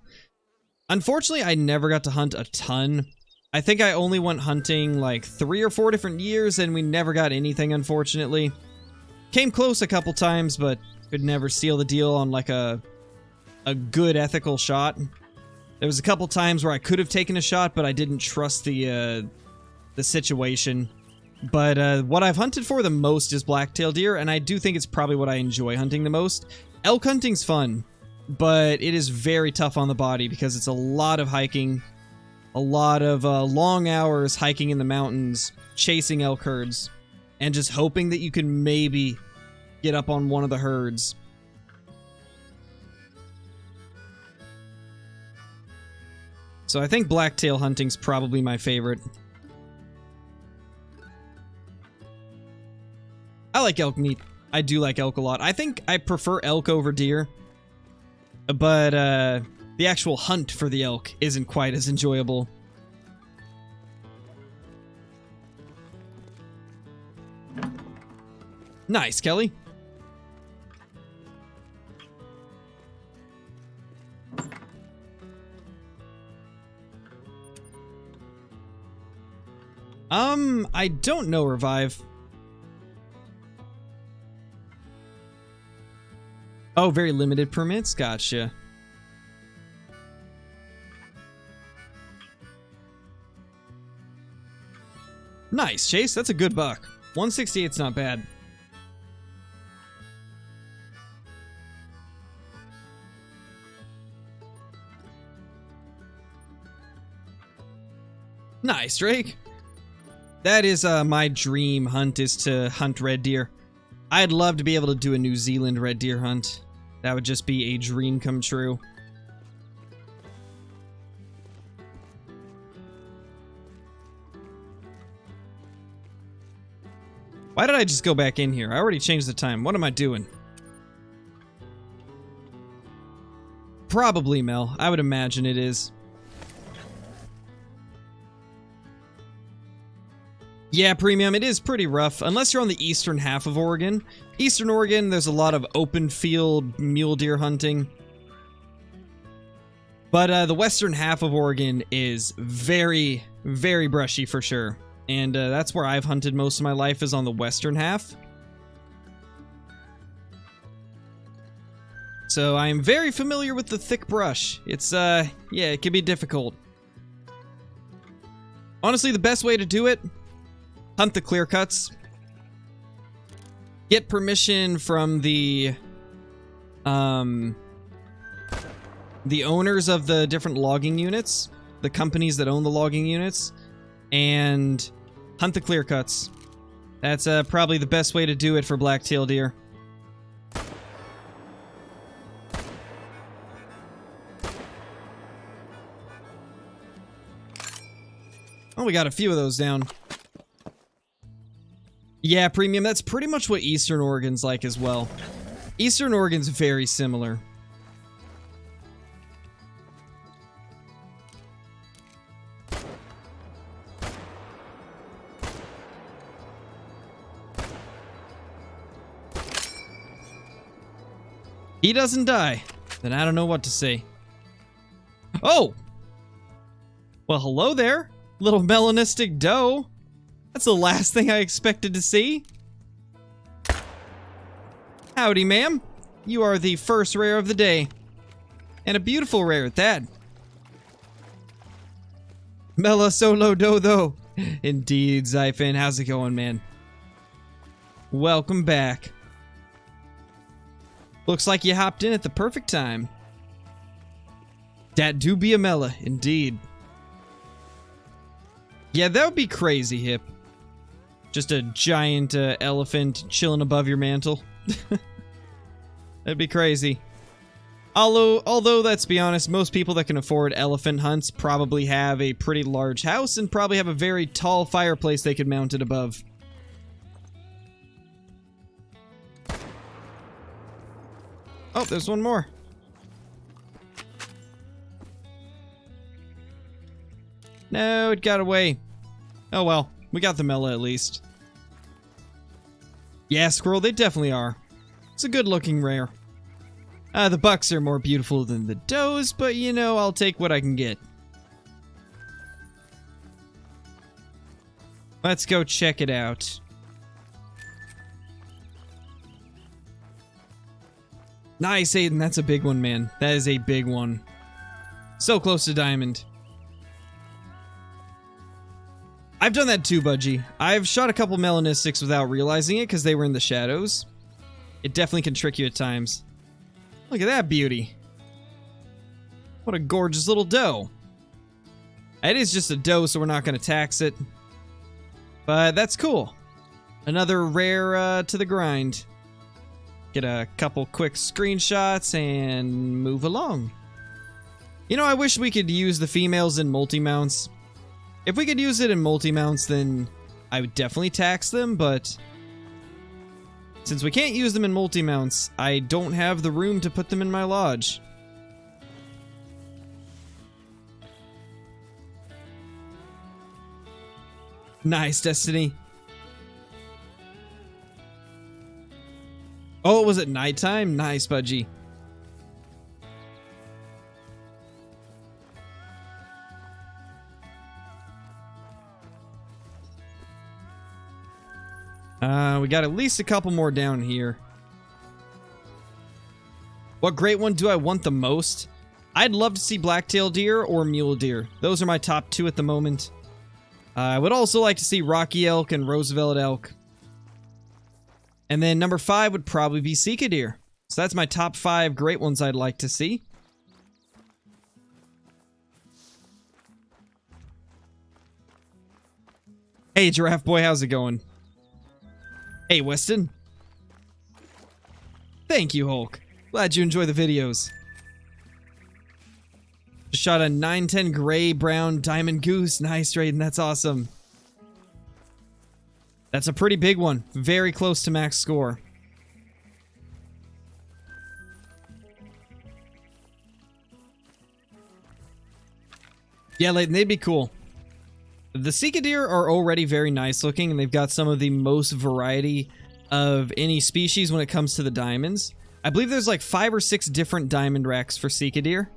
Unfortunately, I never got to hunt a ton. I think I only went hunting like 3 or 4 different years, and we never got anything, unfortunately. Came close a couple times, but could never seal the deal on like a good ethical shot. There was a couple times where I could have taken a shot, but I didn't trust the situation. But what I've hunted for the most is blacktail deer, and I do think it's probably what I enjoy hunting the most. Elk hunting's fun, but it is very tough on the body because it's a lot of hiking, a lot of long hours hiking in the mountains, chasing elk herds, and just hoping that you can maybe get up on one of the herds. So I think blacktail hunting's probably my favorite. I like elk meat. I do like elk a lot. I think I prefer elk over deer. But the actual hunt for the elk isn't quite as enjoyable. Nice, Kelly. I don't know, Revive. Oh, very limited permits? Gotcha. Nice, Chase. That's a good buck. 168's not bad. Nice, Drake. That is my dream hunt, is to hunt red deer. I'd love to be able to do a New Zealand red deer hunt. That would just be a dream come true. Why did I just go back in here? I already changed the time. What am I doing? Probably, Mel. I would imagine it is. Yeah, Premium, it is pretty rough, unless you're on the eastern half of Oregon. Eastern Oregon, there's a lot of open field mule deer hunting. But the western half of Oregon is very, very brushy for sure. And that's where I've hunted most of my life, is on the western half. So I am very familiar with the thick brush. It's, yeah, it can be difficult. Honestly, the best way to do it, hunt the clear cuts. Get permission from the owners of the different logging units, the companies that own the logging units, and hunt the clear cuts. That's probably the best way to do it for black-tailed deer. Oh, we got a few of those down. Yeah, Premium, that's pretty much what Eastern Oregon's like as well. Eastern Oregon's very similar. He doesn't die. Then I don't know what to say. Oh! Well, hello there, little melanistic doe. That's the last thing I expected to see. Howdy, ma'am. You are the first rare of the day. And a beautiful rare at that. Mela solo do though. Indeed, Zyphin. How's it going, man? Welcome back. Looks like you hopped in at the perfect time. Dat do be a Mela, indeed. Yeah, that would be crazy, Hip. Just a giant elephant chilling above your mantle. That'd be crazy. Although, let's be honest, most people that can afford elephant hunts probably have a pretty large house and probably have a very tall fireplace they could mount it above. Oh, there's one more. No, it got away. Oh well, we got the Mela at least. Yeah, Squirrel, they definitely are. It's a good looking rare. The bucks are more beautiful than the does, but you know, I'll take what I can get. Let's go check it out. Nice, Aiden, that's a big one, man. That is a big one. So close to diamond. I've done that too, Budgie. I've shot a couple melanistics without realizing it because they were in the shadows. It definitely can trick you at times. Look at that beauty. What a gorgeous little doe. It is just a doe, so we're not going to tax it. But that's cool. Another rare to the grind. Get a couple quick screenshots and move along. You know, I wish we could use the females in multi-mounts. If we could use it in multi-mounts, then I would definitely tax them, but since we can't use them in multi-mounts, I don't have the room to put them in my lodge. Nice, Destiny. Oh, was it nighttime? Nice, Budgie. We got at least a couple more down here. What great one do I want the most? I'd love to see black-tailed deer or mule deer. Those are my top two at the moment. I would also like to see Rocky elk and Roosevelt elk. And then number 5 would probably be Sika deer. So that's my top 5 great ones I'd like to see. Hey, Giraffe Boy, how's it going? Hey, Weston. Thank you, Hulk. Glad you enjoy the videos. Just shot a 910 gray brown diamond goose. Nice, Raiden. That's awesome. That's a pretty big one. Very close to max score. Yeah, Layton, they'd be cool. The Sika deer are already very nice looking, and they've got some of the most variety of any species when it comes to the diamonds. I believe there's like 5 or 6 different diamond racks for Sika deer.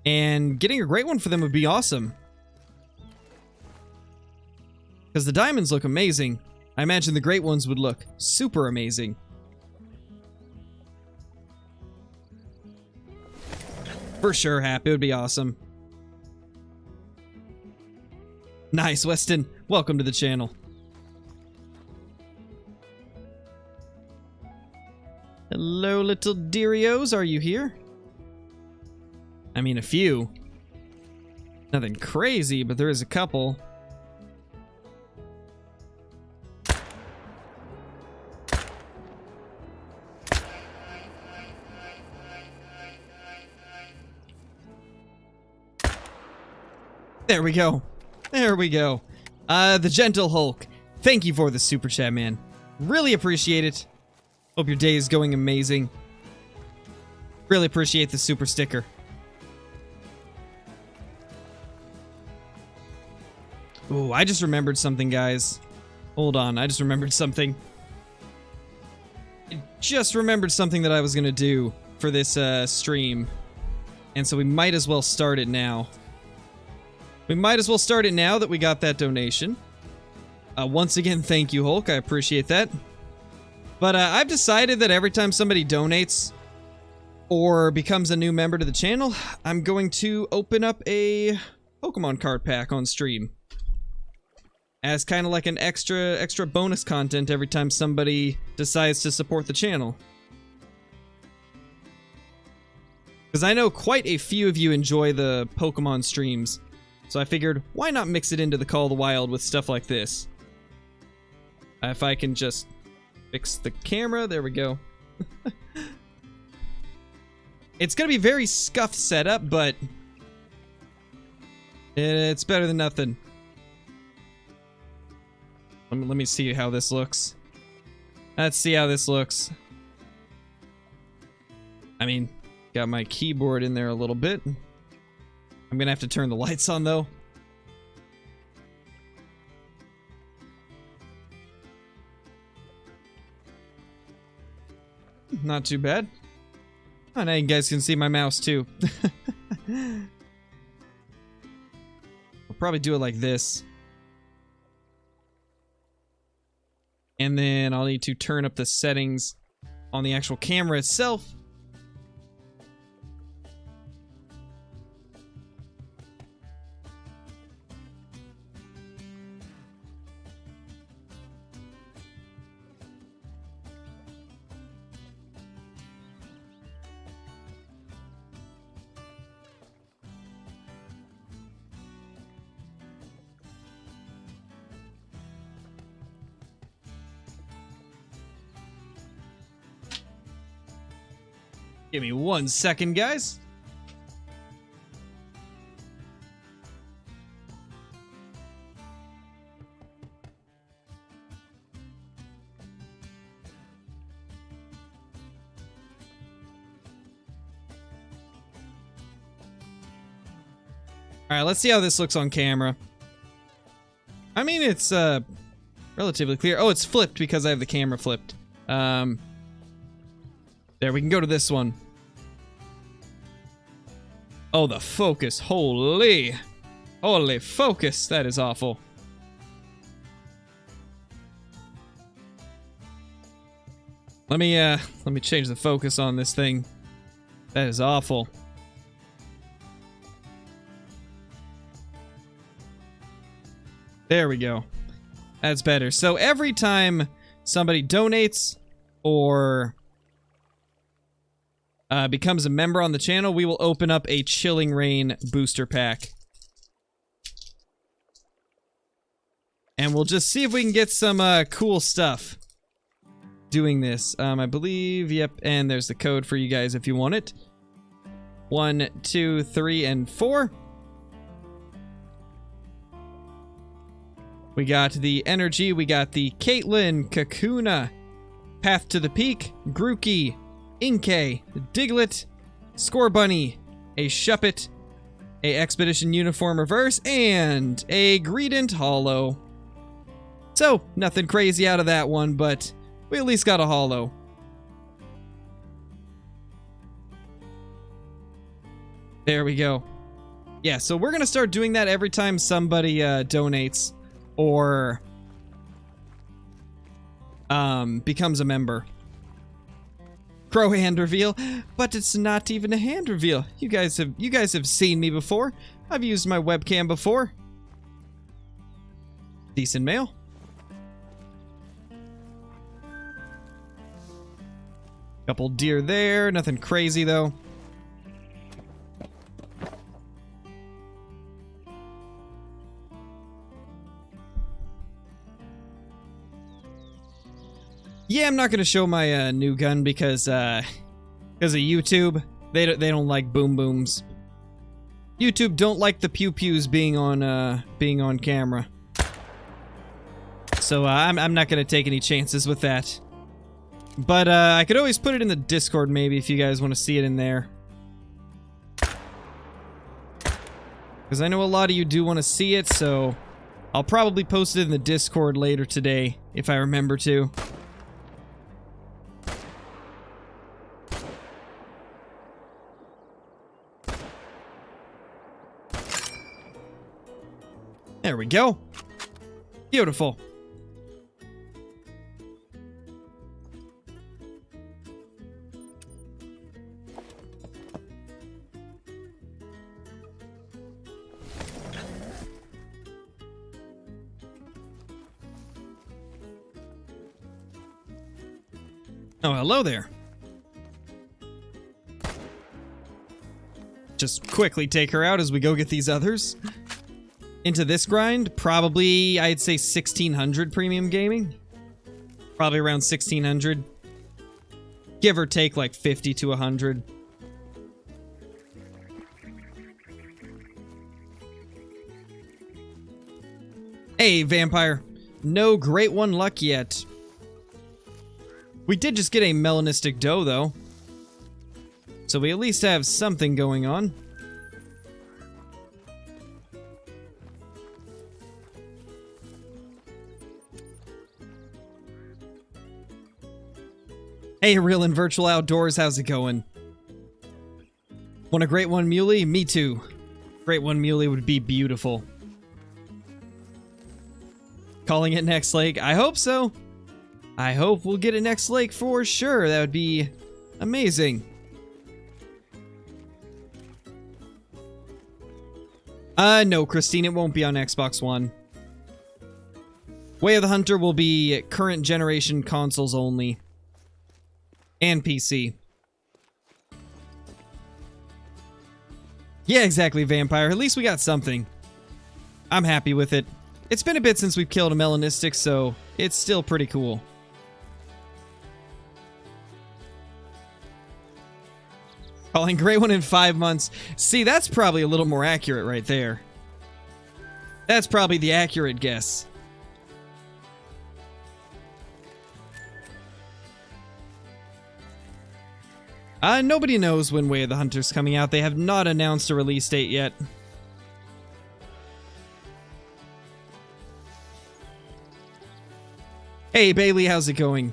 And getting a great one for them would be awesome. Because the diamonds look amazing. I imagine the great ones would look super amazing. For sure, Hap. It would be awesome. Nice, Weston. Welcome to the channel. Hello, little deerios. Are you here? I mean, a few. Nothing crazy, but there is a couple. There we go. There we go. The Gentle Hulk. Thank you for the super chat, man. Really appreciate it. Hope your day is going amazing. Really appreciate the super sticker. Ooh, I just remembered something, guys. Hold on, I just remembered something. I just remembered something that I was gonna do for this stream. And so we might as well start it now. We might as well start it now that we got that donation. Once again, thank you, Hulk. I appreciate that. But I've decided that every time somebody donates or becomes a new member to the channel, I'm going to open up a Pokemon card pack on stream. As kind of like an extra bonus content every time somebody decides to support the channel. Because I know quite a few of you enjoy the Pokemon streams. So I figured, why not mix it into the Call of the Wild with stuff like this? If I can just fix the camera, there we go. It's gonna be very scuffed setup, but it's better than nothing. Let me see how this looks. Let's see how this looks. I mean, got my keyboard in there a little bit. I'm gonna have to turn the lights on, though. Not too bad. Oh, now you guys can see my mouse, too. I'll probably do it like this. And then I'll need to turn up the settings on the actual camera itself. Give me 1 second, guys. Alright, let's see how this looks on camera. I mean, it's relatively clear. Oh, it's flipped because I have the camera flipped. There, we can go to this one. Oh, the focus. Holy focus. That is awful. Let me change the focus on this thing. That is awful. There we go. That's better. So every time somebody donates or becomes a member on the channel, we will open up a Chilling Reign booster pack. And we'll just see if we can get some cool stuff doing this. I believe, yep, and there's the code for you guys if you want it. 1, 2, 3, and 4. We got the Energy, we got the Caitlyn, Kakuna, Path to the Peak, Grookey, Inkay, Diglett, Scorbunny, a Shuppet, a Expedition Uniform Reverse, and a Greedent Holo. So, nothing crazy out of that one, but we at least got a holo. There we go. Yeah, so we're going to start doing that every time somebody donates or becomes a member. Crow hand reveal, but it's not even a hand reveal. You guys have seen me before. I've used my webcam before. Decent mail. Couple deer there, nothing crazy though. Yeah, I'm not gonna show my new gun because of YouTube. They don't like boom booms. YouTube don't like the pew pews being on camera. So I'm not gonna take any chances with that. But I could always put it in the Discord maybe if you guys want to see it in there. Because I know a lot of you do want to see it, so I'll probably post it in the Discord later today if I remember to. There we go. Beautiful. Oh, hello there. Just quickly take her out as we go get these others. Into this grind, probably, I'd say 1600 premium gaming. Probably around 1600. Give or take like 50 to 100. Hey, Vampire. No great one luck yet. We did just get a melanistic doe, though. So we at least have something going on. Hey, Real and Virtual Outdoors, how's it going? Want a Great One Muley? Me too. Great One Muley would be beautiful. Calling it next lake? I hope so. I hope we'll get it next lake for sure. That would be amazing. No, Christine, it won't be on Xbox One. Way of the Hunter will be current generation consoles only. And PC. Yeah, exactly, Vampire. At least we got something. I'm happy with it. It's been a bit since we've killed a melanistic, so it's still pretty cool. Calling Great One in 5 months. See, that's probably a little more accurate right there. That's probably the accurate guess. Nobody knows when Way of the Hunter's coming out. They have not announced a release date yet. Hey, Bailey, how's it going?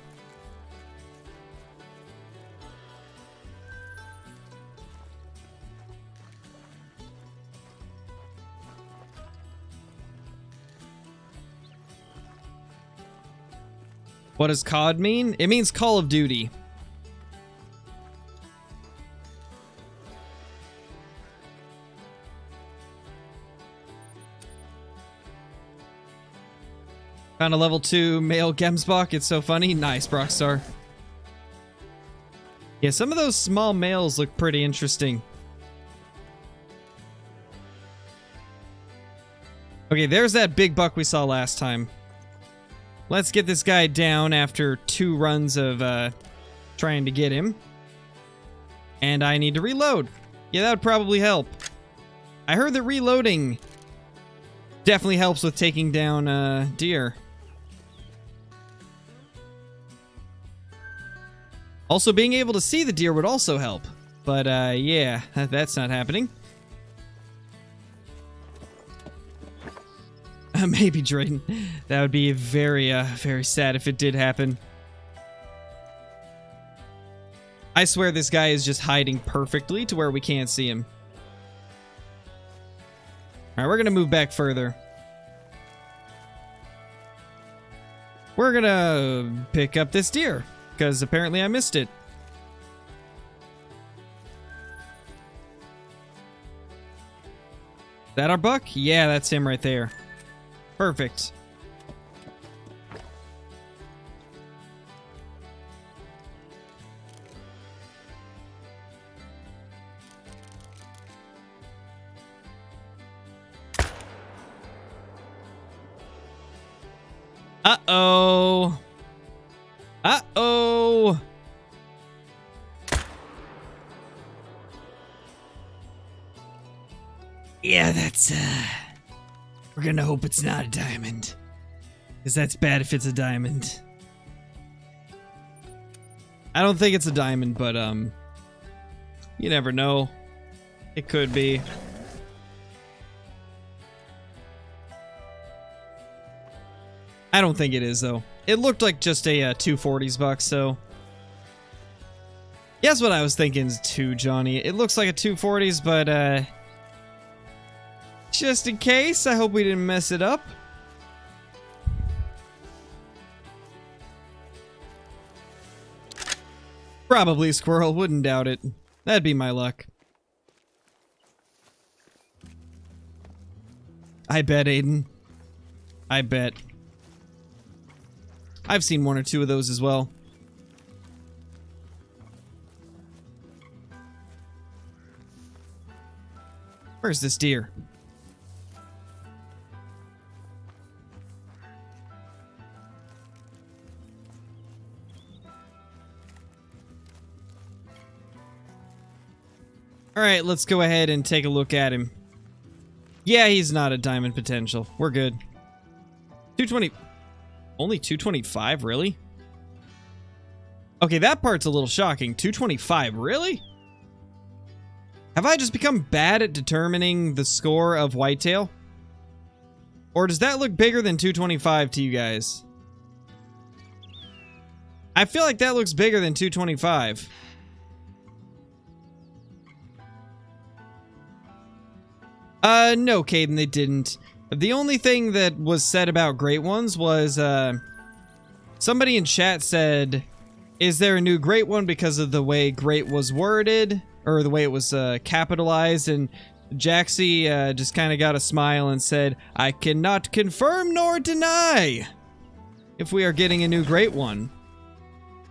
What does COD mean? It means Call of Duty. Found a level 2 male Gemsbach. It's so funny. Nice, Brockstar. Yeah, some of those small males look pretty interesting. Okay, there's that big buck we saw last time. Let's get this guy down after 2 runs of trying to get him. And I need to reload. Yeah, that would probably help. I heard that reloading definitely helps with taking down deer. Also, being able to see the deer would also help. But, yeah, that's not happening. Maybe, Drayton. That would be very, very sad if it did happen. I swear this guy is just hiding perfectly to where we can't see him. Alright, we're gonna move back further. We're gonna pick up this deer, because apparently I missed it. Is that our buck? Yeah, that's him right there. Perfect. Uh-oh. Uh-oh. Yeah, that's, we're gonna hope it's not a diamond. Because that's bad if it's a diamond. I don't think it's a diamond, but, you never know. It could be. I don't think it is, though. It looked like just a 240s buck, so... Yeah, that's what I was thinking too, Johnny. It looks like a 240s, but, just in case, I hope we didn't mess it up. Probably squirrel, wouldn't doubt it. That'd be my luck. I bet, Aiden. I bet. I've seen one or two of those as well. Where's this deer? Alright, let's go ahead and take a look at him. Yeah, he's not a diamond potential. We're good. 220... Only 225, really? Okay, that part's a little shocking. 225, really? Have I just become bad at determining the score of Whitetail? Or does that look bigger than 225 to you guys? I feel like that looks bigger than 225. No, Caden, they didn't. The only thing that was said about Great Ones was, somebody in chat said, is there a new Great One because of the way Great was worded? Or the way it was, capitalized? And Jaxie, just kind of got a smile and said, I cannot confirm nor deny if we are getting a new Great One.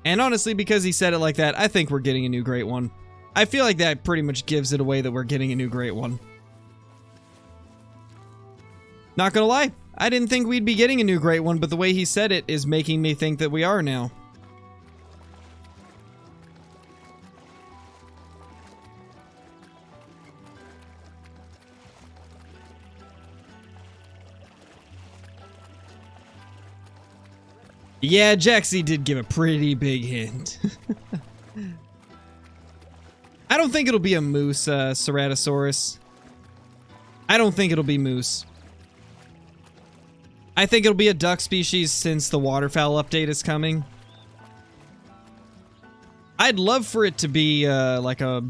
And honestly, because he said it like that, I think we're getting a new Great One. I feel like that pretty much gives it away that we're getting a new Great One. Not gonna lie, I didn't think we'd be getting a new Great One, but the way he said it is making me think that we are now. Yeah, Jaxie did give a pretty big hint. I don't think it'll be a moose, Ceratosaurus. I don't think it'll be moose. I think it'll be a duck species since the waterfowl update is coming. I'd love for it to be like a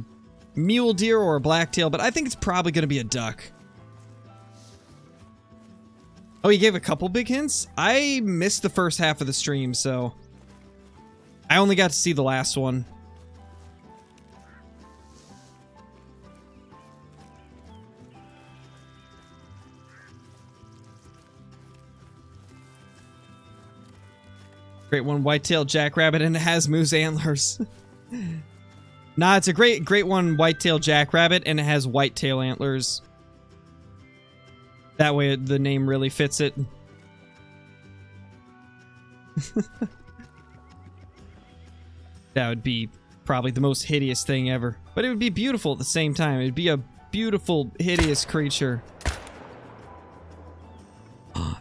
mule deer or a blacktail, but I think it's probably going to be a duck. Oh, he gave a couple big hints? I missed the first half of the stream, so I only got to see the last one. Great One whitetail jackrabbit, and it has moose antlers. Nah, it's a great one whitetail jackrabbit, and it has whitetail antlers. That way the name really fits it. That would be probably the most hideous thing ever. But it would be beautiful at the same time. It would be a beautiful, hideous creature.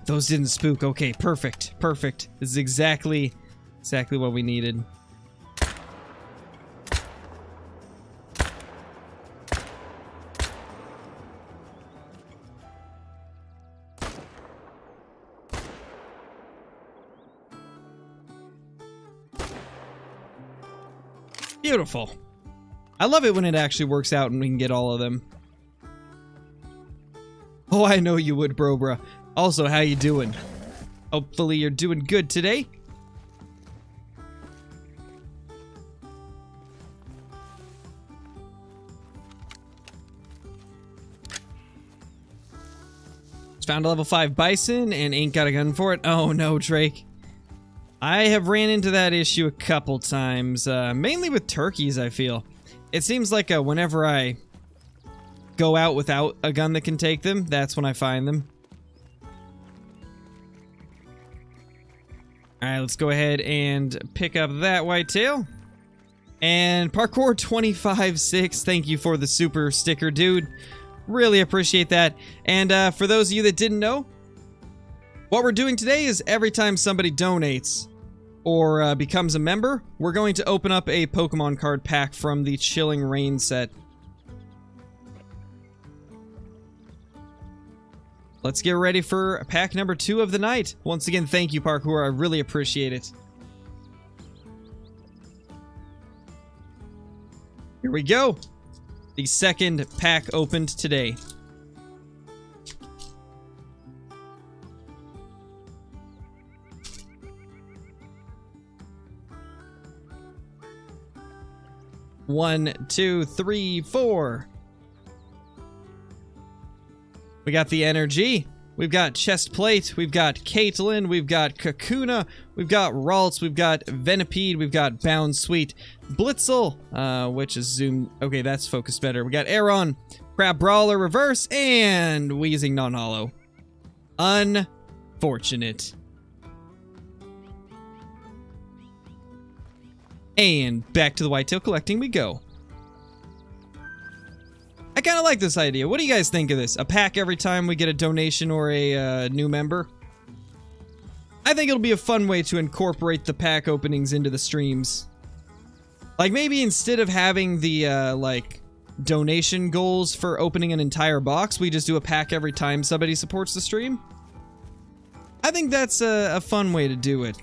Those didn't spook. Okay, perfect. Perfect. This is exactly what we needed. Beautiful. I love it when it actually works out and we can get all of them. Oh, I know you would, bro. Also, how you doing? Hopefully you're doing good today. Just found a level 5 bison and ain't got a gun for it. Oh no, Drake. I have ran into that issue a couple times, mainly with turkeys, I feel. It seems like whenever I go out without a gun that can take them, that's when I find them. Alright, let's go ahead and pick up that whitetail. And Parkour 25-6, thank you for the super sticker, dude. Really appreciate that. And for those of you that didn't know, what we're doing today is every time somebody donates or becomes a member, we're going to open up a Pokemon card pack from the Chilling Reign set. Let's get ready for pack number 2 of the night. Once again, thank you, Parkour. I really appreciate it. Here we go. The second pack opened today. One, two, three, four. We got the energy. We've got chest plate. We've got Caitlyn. We've got Kakuna. We've got Ralts. We've got Venipede. We've got Bound Sweet. Blitzel, which is zoomed. Okay, that's focused better. We got Aeron, Crab Brawler Reverse, and Wheezing Non-Hollow. Unfortunate. And back to the whitetail collecting we go. I kind of like this idea. What do you guys think of this? A pack every time we get a donation or a new member? I think it'll be a fun way to incorporate the pack openings into the streams. Like, maybe instead of having the, like, donation goals for opening an entire box, we just do a pack every time somebody supports the stream. I think that's a fun way to do it.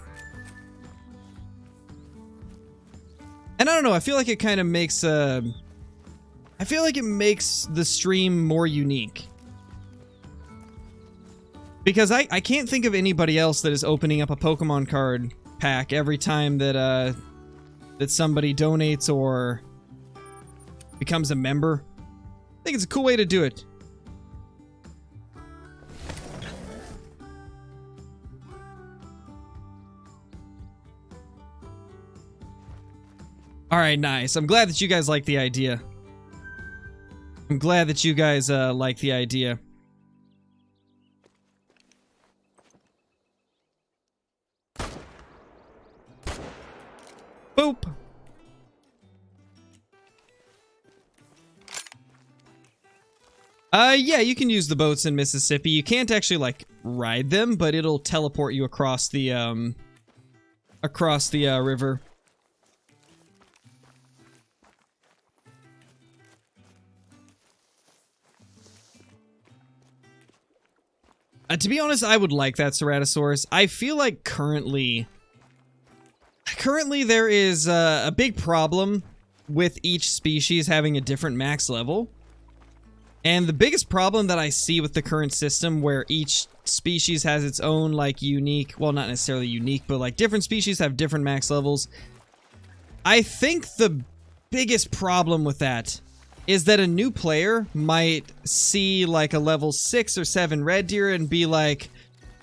And I don't know, I feel like it kind of makes, I feel like it makes the stream more unique. Because I can't think of anybody else that is opening up a Pokemon card pack every time that, that somebody donates or becomes a member. I think it's a cool way to do it. Alright, nice. I'm glad that you guys like the idea. I'm glad that you guys like the idea. Boop. Yeah, you can use the boats in Mississippi. You can't actually, like, ride them, but it'll teleport you across the river. To be honest, I would like that Ceratosaurus. I feel like currently there is a big problem with each species having a different max level. And the biggest problem that I see with the current system, where each species has its own, like, unique, well, not necessarily unique, but, like, different species have different max levels. I think the biggest problem with that is that a new player might see, like, a level 6 or 7 red deer and be like,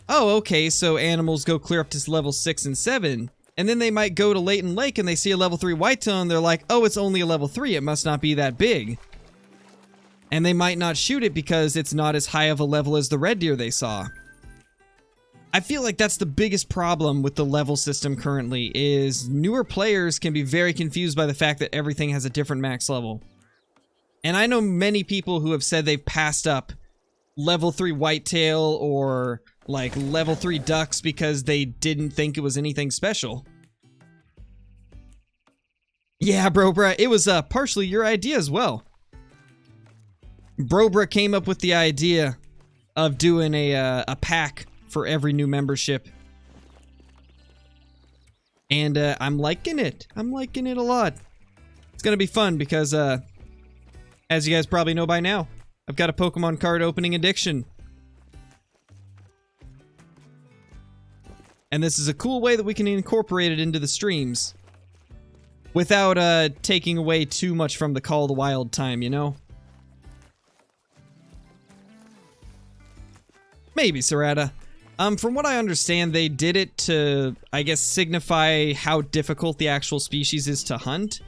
oh, okay, so animals go clear up to level 6 and 7. And then they might go to Layton Lake and they see a level 3 whitetail and they're like, oh, it's only a level 3, it must not be that big. And they might not shoot it because it's not as high of a level as the red deer they saw. I feel like that's the biggest problem with the level system currently, is newer players can be very confused by the fact that everything has a different max level. And I know many people who have said they've passed up level 3 whitetail or, like, level 3 ducks because they didn't think it was anything special. Yeah, Brobra, it was partially your idea as well. Brobra came up with the idea of doing a pack for every new membership. And I'm liking it. I'm liking it a lot. It's gonna be fun because, as you guys probably know by now, I've got a Pokemon card opening addiction. And this is a cool way that we can incorporate it into the streams without taking away too much from the Call of the Wild time, you know? Maybe, Serata. From what I understand, they did it to, I guess, signify how difficult the actual species is to hunt.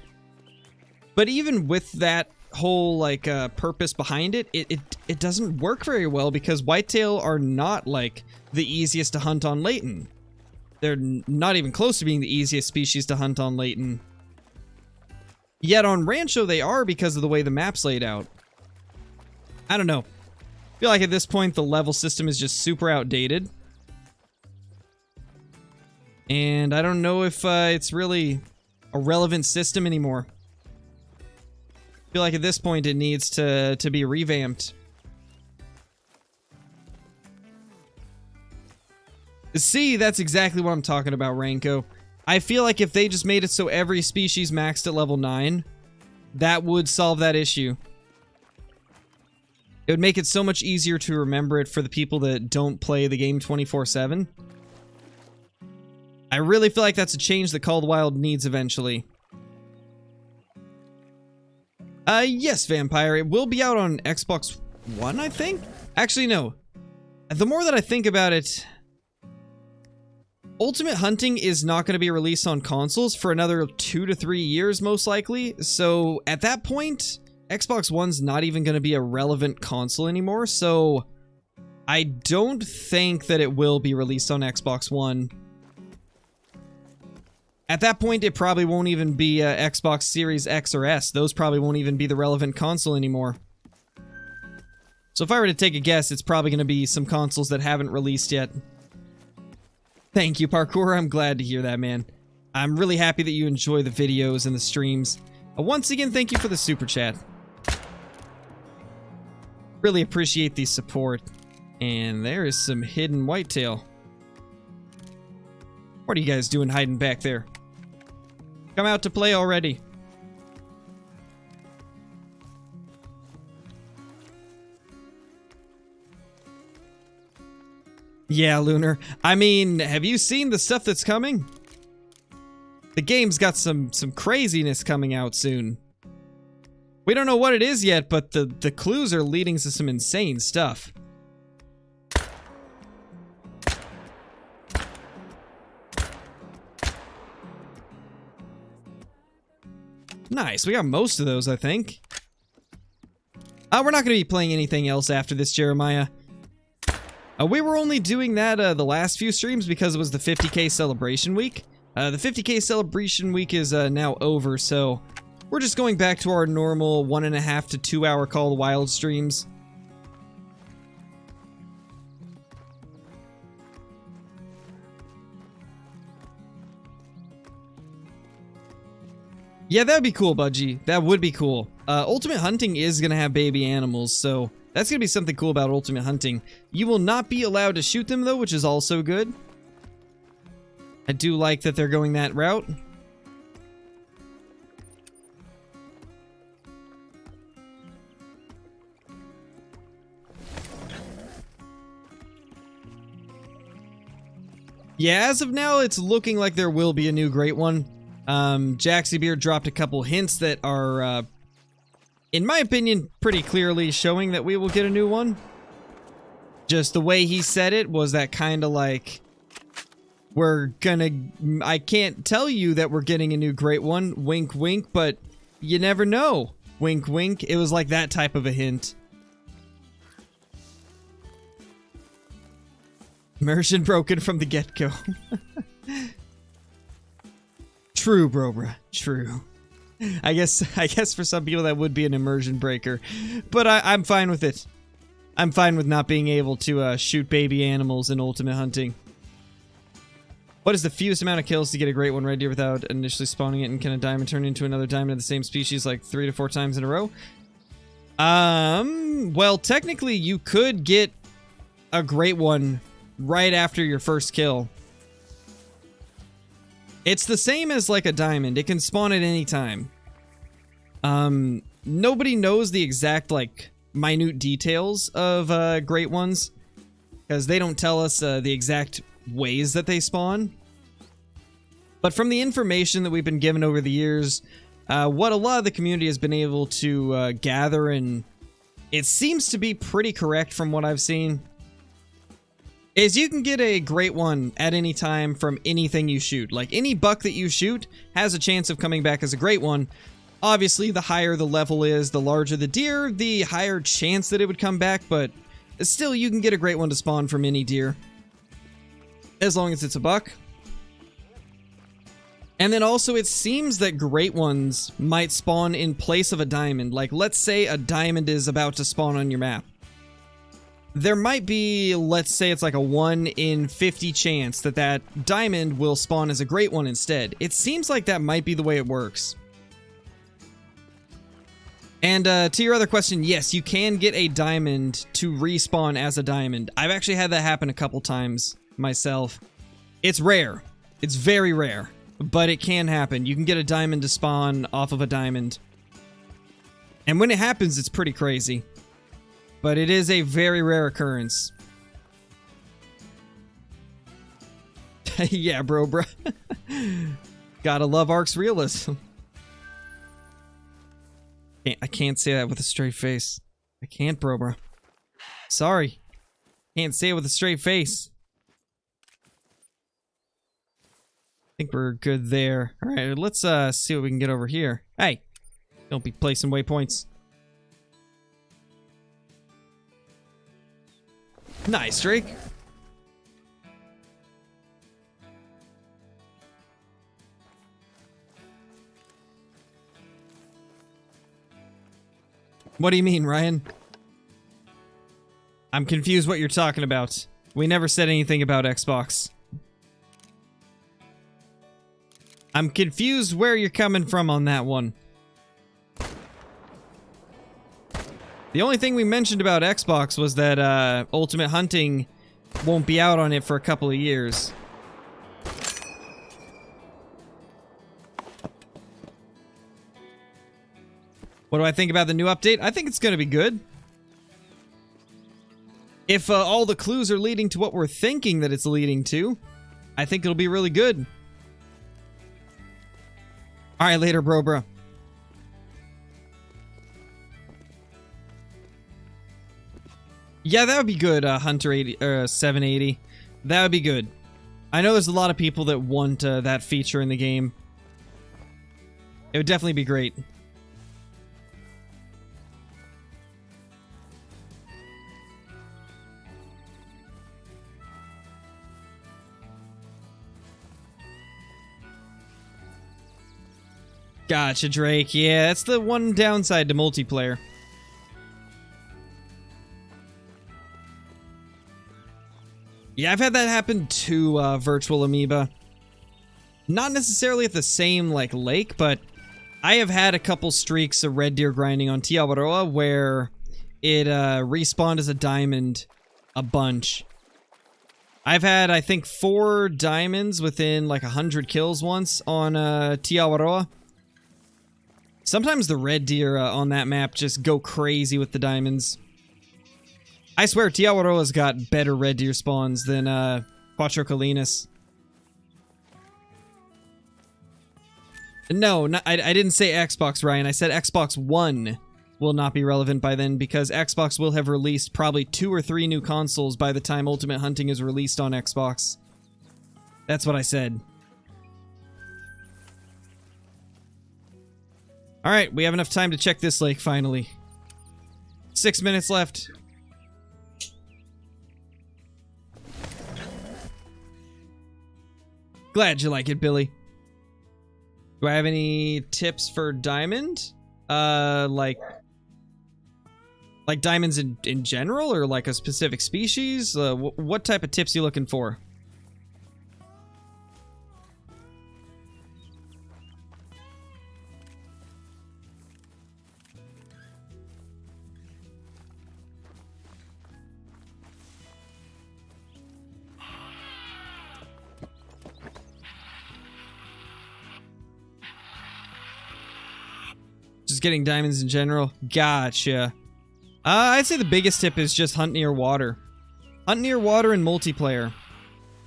But even with that whole, like, purpose behind it, it doesn't work very well because Whitetail are not, like, the easiest to hunt on Layton. They're not even close to being the easiest species to hunt on Layton. Yet on Rancho they are because of the way the map's laid out. I don't know. I feel like at this point the level system is just super outdated. And I don't know if it's really a relevant system anymore. I feel like at this point it needs to be revamped. See, that's exactly what I'm talking about, Ranko. I feel like if they just made it so every species maxed at level 9, that would solve that issue. It would make it so much easier to remember it for the people that don't play the game 24/7. I really feel like that's a change that Call of the Wild needs eventually. Yes, Vampire. It will be out on Xbox One, I think? Actually, no. The more that I think about it, Ultimate Hunting is not going to be released on consoles for another 2 to 3 years, most likely. So, at that point, Xbox One's not even going to be a relevant console anymore. So, I don't think that it will be released on Xbox One. At that point, it probably won't even be Xbox Series X or S. Those probably won't even be the relevant console anymore. So if I were to take a guess, it's probably going to be some consoles that haven't released yet. Thank you, Parkour. I'm glad to hear that, man. I'm really happy that you enjoy the videos and the streams. Once again, thank you for the super chat. Really appreciate the support. And there is some hidden whitetail. What are you guys doing hiding back there? Come out to play already. Yeah, Lunar. I mean, have you seen the stuff that's coming? The game's got some craziness coming out soon. We don't know what it is yet, but the clues are leading to some insane stuff. Nice, we got most of those, I think. We're not going to be playing anything else after this, Jeremiah. We were only doing that the last few streams because it was the 50k celebration week. The 50k celebration week is now over, so we're just going back to our normal 1.5 to 2 hour Call of the Wild streams. Yeah, that'd be cool, Budgie. That would be cool. Ultimate Hunting is going to have baby animals, so that's going to be something cool about Ultimate Hunting. You will not be allowed to shoot them, though, which is also good. I do like that they're going that route. Yeah, as of now, it's looking like there will be a new great one. Jaxie Beard dropped a couple hints that are, in my opinion, pretty clearly showing that we will get a new one. Just the way he said it was that kind of like, we're gonna, I can't tell you that we're getting a new great one, wink wink, but you never know, wink wink. It was like that type of a hint. Immersion broken from the get-go. True, Brobra. True. I guess for some people that would be an immersion breaker, but I'm fine with it. I'm fine with not being able to shoot baby animals in Ultimate Hunting. What is the fewest amount of kills to get a great one red deer without initially spawning it, and can a diamond turn into another diamond of the same species like 3 to 4 times in a row? Well, technically you could get a great one right after your first kill. It's the same as like a diamond. It can spawn at any time. Nobody knows the exact, like, minute details of great ones, because they don't tell us the exact ways that they spawn. But from the information that we've been given over the years, what a lot of the community has been able to gather, and it seems to be pretty correct from what I've seen, is you can get a great one at any time from anything you shoot. Like, any buck that you shoot has a chance of coming back as a great one. Obviously, the higher the level is, the larger the deer, the higher chance that it would come back, but still, you can get a great one to spawn from any deer, as long as it's a buck. And then also, it seems that great ones might spawn in place of a diamond. Like, let's say a diamond is about to spawn on your map. There might be, let's say it's like a 1 in 50 chance that that diamond will spawn as a great one instead. It seems like that might be the way it works. And to your other question, yes, you can get a diamond to respawn as a diamond. I've actually had that happen a couple times myself. It's rare. It's very rare. But it can happen. You can get a diamond to spawn off of a diamond. And when it happens, it's pretty crazy. But it is a very rare occurrence. Yeah, bro. Gotta love Ark's realism. I can't say that with a straight face. I can't, bro. Sorry. Can't say it with a straight face. I think we're good there. Alright, let's see what we can get over here. Hey! Don't be placing waypoints. Nice, Drake. What do you mean, Ryan? I'm confused what you're talking about. We never said anything about Xbox. I'm confused where you're coming from on that one. The only thing we mentioned about Xbox was that Ultimate Hunting won't be out on it for a couple of years. What do I think about the new update? I think it's going to be good. If all the clues are leading to what we're thinking that it's leading to, I think it'll be really good. Alright, later, bro. Yeah, that would be good, Hunter 780. That would be good. I know there's a lot of people that want that feature in the game. It would definitely be great. Gotcha, Drake. Yeah, that's the one downside to multiplayer. Yeah, I've had that happen to Virtual Amoeba. Not necessarily at the same, like, lake, but I have had a couple streaks of red deer grinding on Tiawaroa where it respawned as a diamond a bunch. I've had, I think, 4 diamonds within, like, 100 kills once on Tiawaroa. Sometimes the red deer on that map just go crazy with the diamonds. I swear, Tiawaroa's got better red deer spawns than Quattro Colinas. No, I didn't say Xbox, Ryan. I said Xbox One will not be relevant by then because Xbox will have released probably 2 or 3 new consoles by the time Ultimate Hunting is released on Xbox. That's what I said. Alright, we have enough time to check this lake, finally. 6 minutes left. Glad you like it, Billy. Do I have any tips for diamond? Like diamonds in general, or like a specific species? What type of tips are you looking for? Just Just getting diamonds in general. Gotcha. I'd say the biggest tip is just hunt near water. Hunt near water in multiplayer.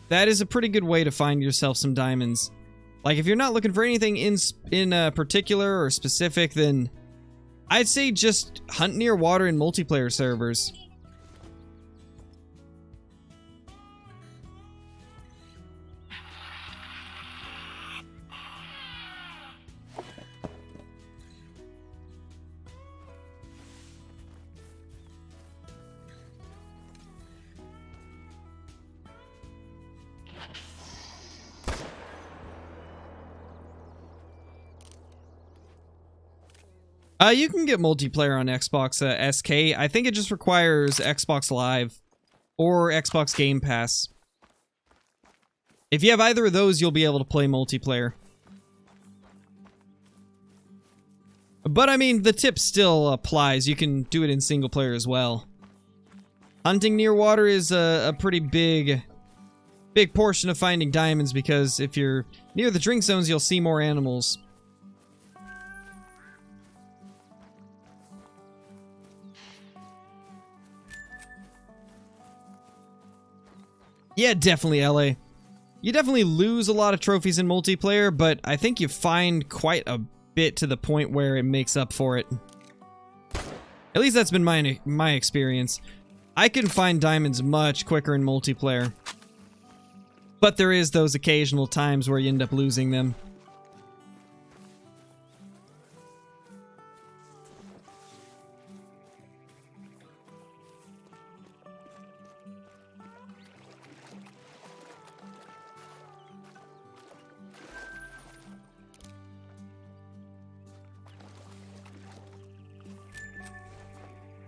That is a pretty good way to find yourself some diamonds. Like, if you're not looking for anything in particular or specific, then I'd say just hunt near water in multiplayer servers. You can get multiplayer on Xbox SK. I think it just requires Xbox Live or Xbox Game Pass. If you have either of those, you'll be able to play multiplayer. But I mean, the tip still applies. You can do it in single player as well. Hunting near water is a pretty big portion of finding diamonds, because if you're near the drink zones, you'll see more animals. Yeah, definitely, LA. You definitely lose a lot of trophies in multiplayer, but I think you find quite a bit to the point where it makes up for it. At least that's been my experience. I can find diamonds much quicker in multiplayer. But there is those occasional times where you end up losing them.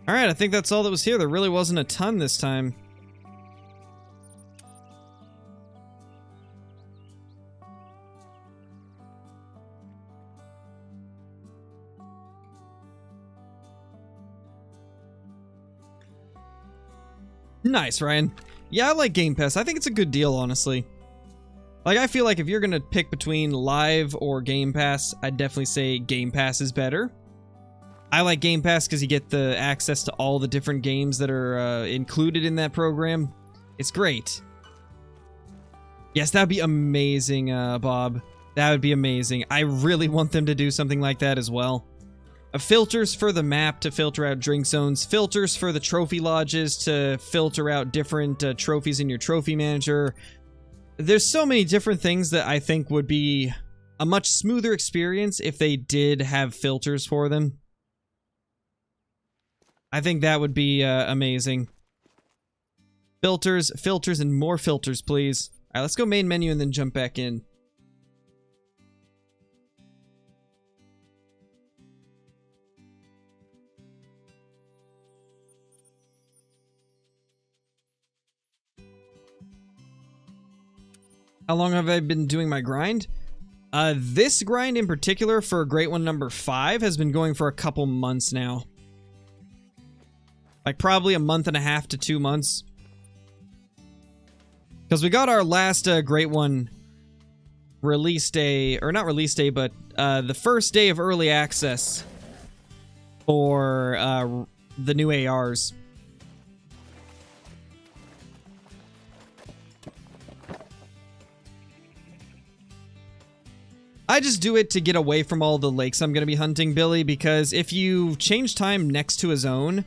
Alright, I think that's all that was here. There really wasn't a ton this time. Nice, Ryan. Yeah, I like Game Pass. I think it's a good deal, honestly. Like, I feel like if you're gonna pick between Live or Game Pass, I'd definitely say Game Pass is better. I like Game Pass because you get the access to all the different games that are included in that program. It's great. Yes, that'd be amazing, Bob. That would be amazing. I really want them to do something like that as well. Filters for the map to filter out drink zones. Filters for the trophy lodges to filter out different trophies in your trophy manager. There's so many different things that I think would be a much smoother experience if they did have filters for them. I think that would be amazing. Filters, filters, and more filters, please. Alright, let's go main menu and then jump back in. How long have I been doing my grind? This grind in particular for Great One number 5 has been going for a couple months now. Like probably a month and a half to 2 months. Because we got our last Great One release day, or not release day, but the first day of early access for the new ARs. I just do it to get away from all the lakes I'm going to be hunting, Billy, because if you change time next to a zone,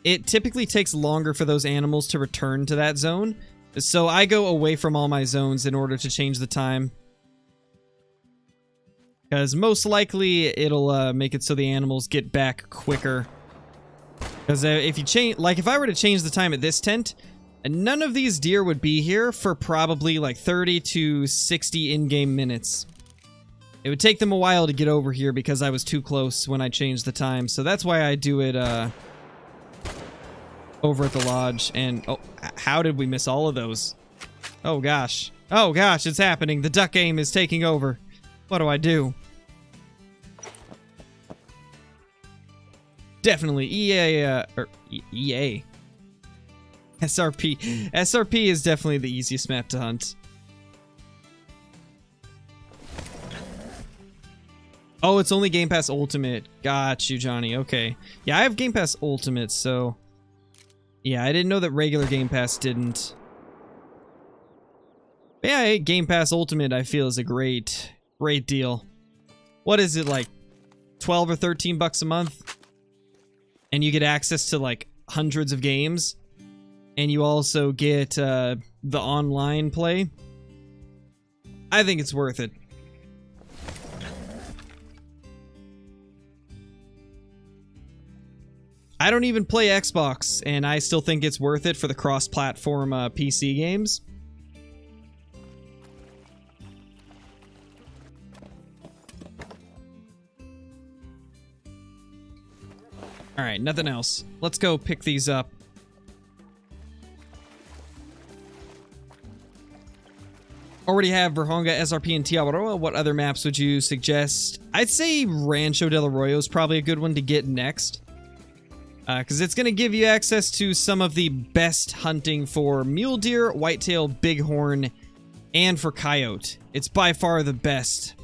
it typically takes longer for those animals to return to that zone. So I go away from all my zones in order to change the time. Because most likely it'll make it so the animals get back quicker. Because if you change, like if I were to change the time at this tent, none of these deer would be here for probably like 30 to 60 in-game minutes. It would take them a while to get over here because I was too close when I changed the time. So that's why I do it over at the lodge. And oh, how did we miss all of those? Oh gosh. Oh gosh, it's happening. The duck game is taking over. What do I do? Definitely EA, EA. SRP. SRP is definitely the easiest map to hunt. Oh, it's only Game Pass Ultimate. Got you, Johnny. Okay. Yeah, I have Game Pass Ultimate, so... Yeah, I didn't know that regular Game Pass didn't. But yeah, Game Pass Ultimate, I feel, is a great deal. What is it, like 12 or 13 bucks a month? And you get access to, like, hundreds of games. And you also get the online play. I think it's worth it. I don't even play Xbox, and I still think it's worth it for the cross-platform PC games. Alright, nothing else. Let's go pick these up. Already have Verhonga, SRP, and Tiawaroa. What other maps would you suggest? I'd say Rancho del Arroyo is probably a good one to get next. Because it's going to give you access to some of the best hunting for mule deer, whitetail, bighorn, and for coyote. It's by far the best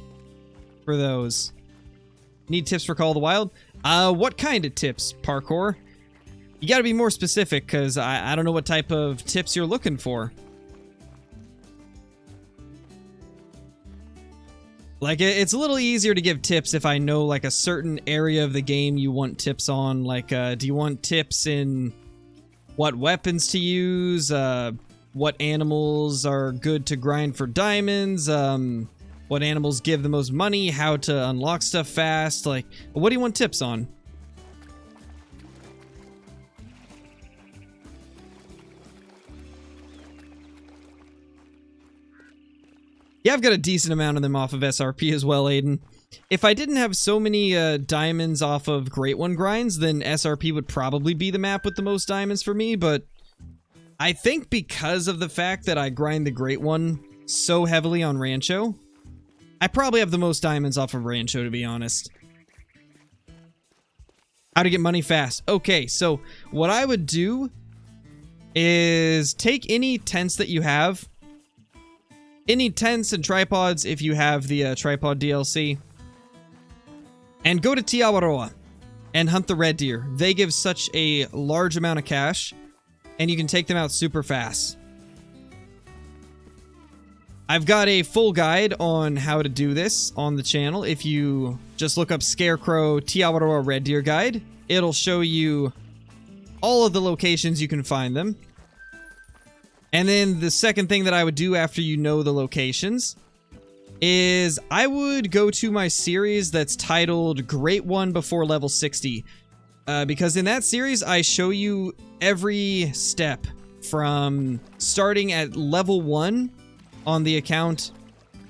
for those. Need tips for Call of the Wild? What kind of tips, Parkour? You got to be more specific, because I don't know what type of tips you're looking for. Like, it's a little easier to give tips if I know, like, a certain area of the game you want tips on. Like, do you want tips in what weapons to use? What animals are good to grind for diamonds? What animals give the most money? How to unlock stuff fast? Like, what do you want tips on? Yeah, I've got a decent amount of them off of SRP as well, Aiden. If I didn't have so many diamonds off of Great One grinds, then SRP would probably be the map with the most diamonds for me, but I think because of the fact that I grind the Great One so heavily on Rancho, I probably have the most diamonds off of Rancho, to be honest. How to get money fast. Okay, so what I would do is take any tents that you have, any tents and tripods if you have the tripod DLC, and go to Tiawaroa and hunt the red deer. They give such a large amount of cash, and you can take them out super fast. I've got a full guide on how to do this on the channel. If you just look up Scarecrow Tiawaroa Red Deer Guide, it'll show you all of the locations you can find them. And then the second thing that I would do after you know the locations is I would go to my series that's titled Great One Before Level 60. Because in that series, I show you every step from starting at level 1 on the account,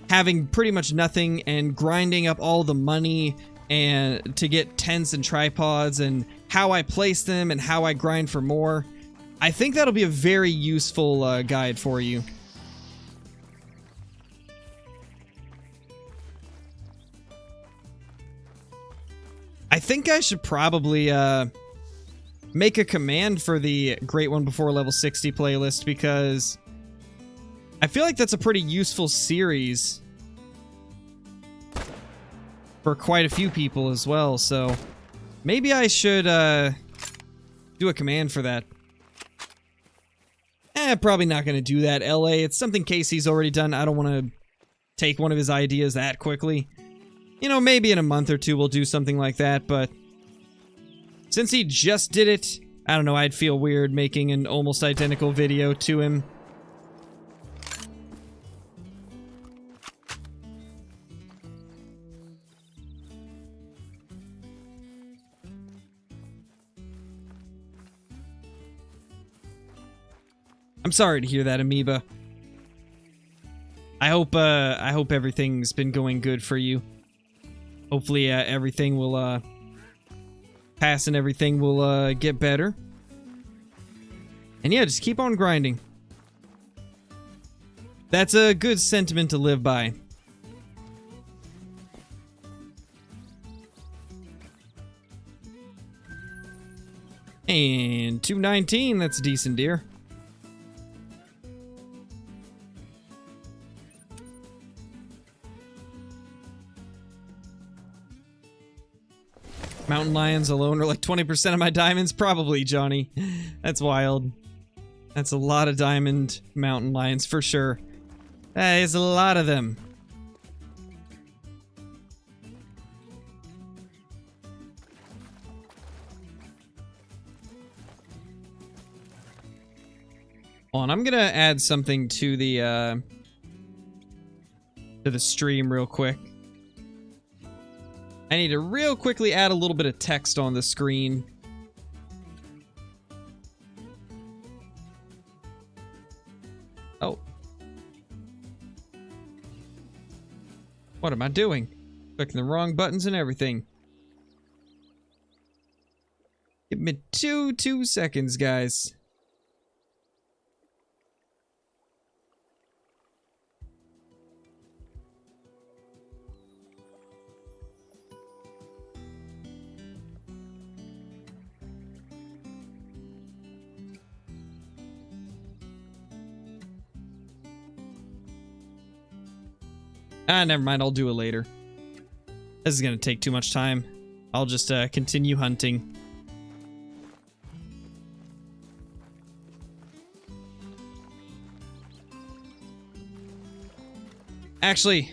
having pretty much nothing, and grinding up all the money and to get tents and tripods, and how I place them and how I grind for more. I think that'll be a very useful guide for you. I think I should probably make a command for the Great One Before Level 60 playlist, because I feel like that's a pretty useful series for quite a few people as well, so maybe I should do a command for that. Probably not going to do that, LA. It's something Casey's already done. I don't want to take one of his ideas that quickly. You know, maybe in a month or two we'll do something like that, but since he just did it, I don't know, I'd feel weird making an almost identical video to him. I'm sorry to hear that, Amoeba. I hope everything's been going good for you. Hopefully everything will pass and everything will get better. And yeah, just keep on grinding. That's a good sentiment to live by. And 219, that's a decent deer. Mountain lions alone are like 20% of my diamonds? Probably, Johnny. That's wild. That's a lot of diamond mountain lions for sure. That is a lot of them. Hold on, I'm gonna add something to the stream real quick. I need to real quickly add a little bit of text on the screen. Oh. What am I doing? Clicking the wrong buttons and everything. Give me two seconds, guys. Never mind, I'll do it later. This is gonna take too much time. I'll just continue hunting. Actually,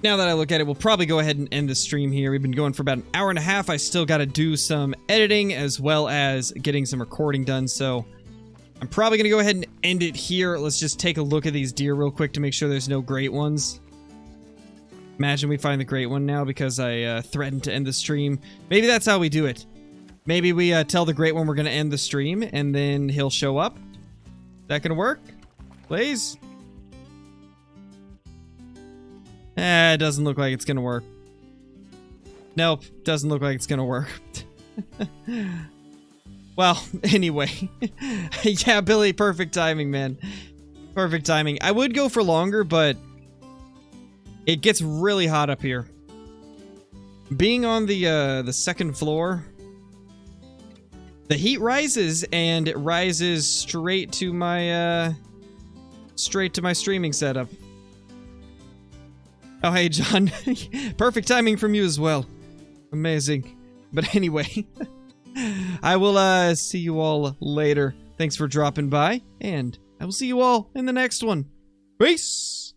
now that I look at it, we'll probably go ahead and end the stream here. We've been going for about an hour and a half. I still gotta do some editing as well as getting some recording done, so I'm probably gonna go ahead and end it here. Let's just take a look at these deer real quick to make sure there's no great ones. Imagine we find the great one now because I threatened to end the stream. Maybe that's how we do it. Maybe we tell the great one we're gonna end the stream and then he'll show up. Is that gonna work? Please? It doesn't look like it's gonna work. Nope, doesn't look like it's gonna work. Well, anyway. Yeah, Billy, perfect timing, man. Perfect timing. I would go for longer, but it gets really hot up here. Being on the second floor, the heat rises, and it rises straight to my streaming setup. Oh, hey, John. Perfect timing from you as well. Amazing. But anyway, I will see you all later. Thanks for dropping by, and I will see you all in the next one. Peace!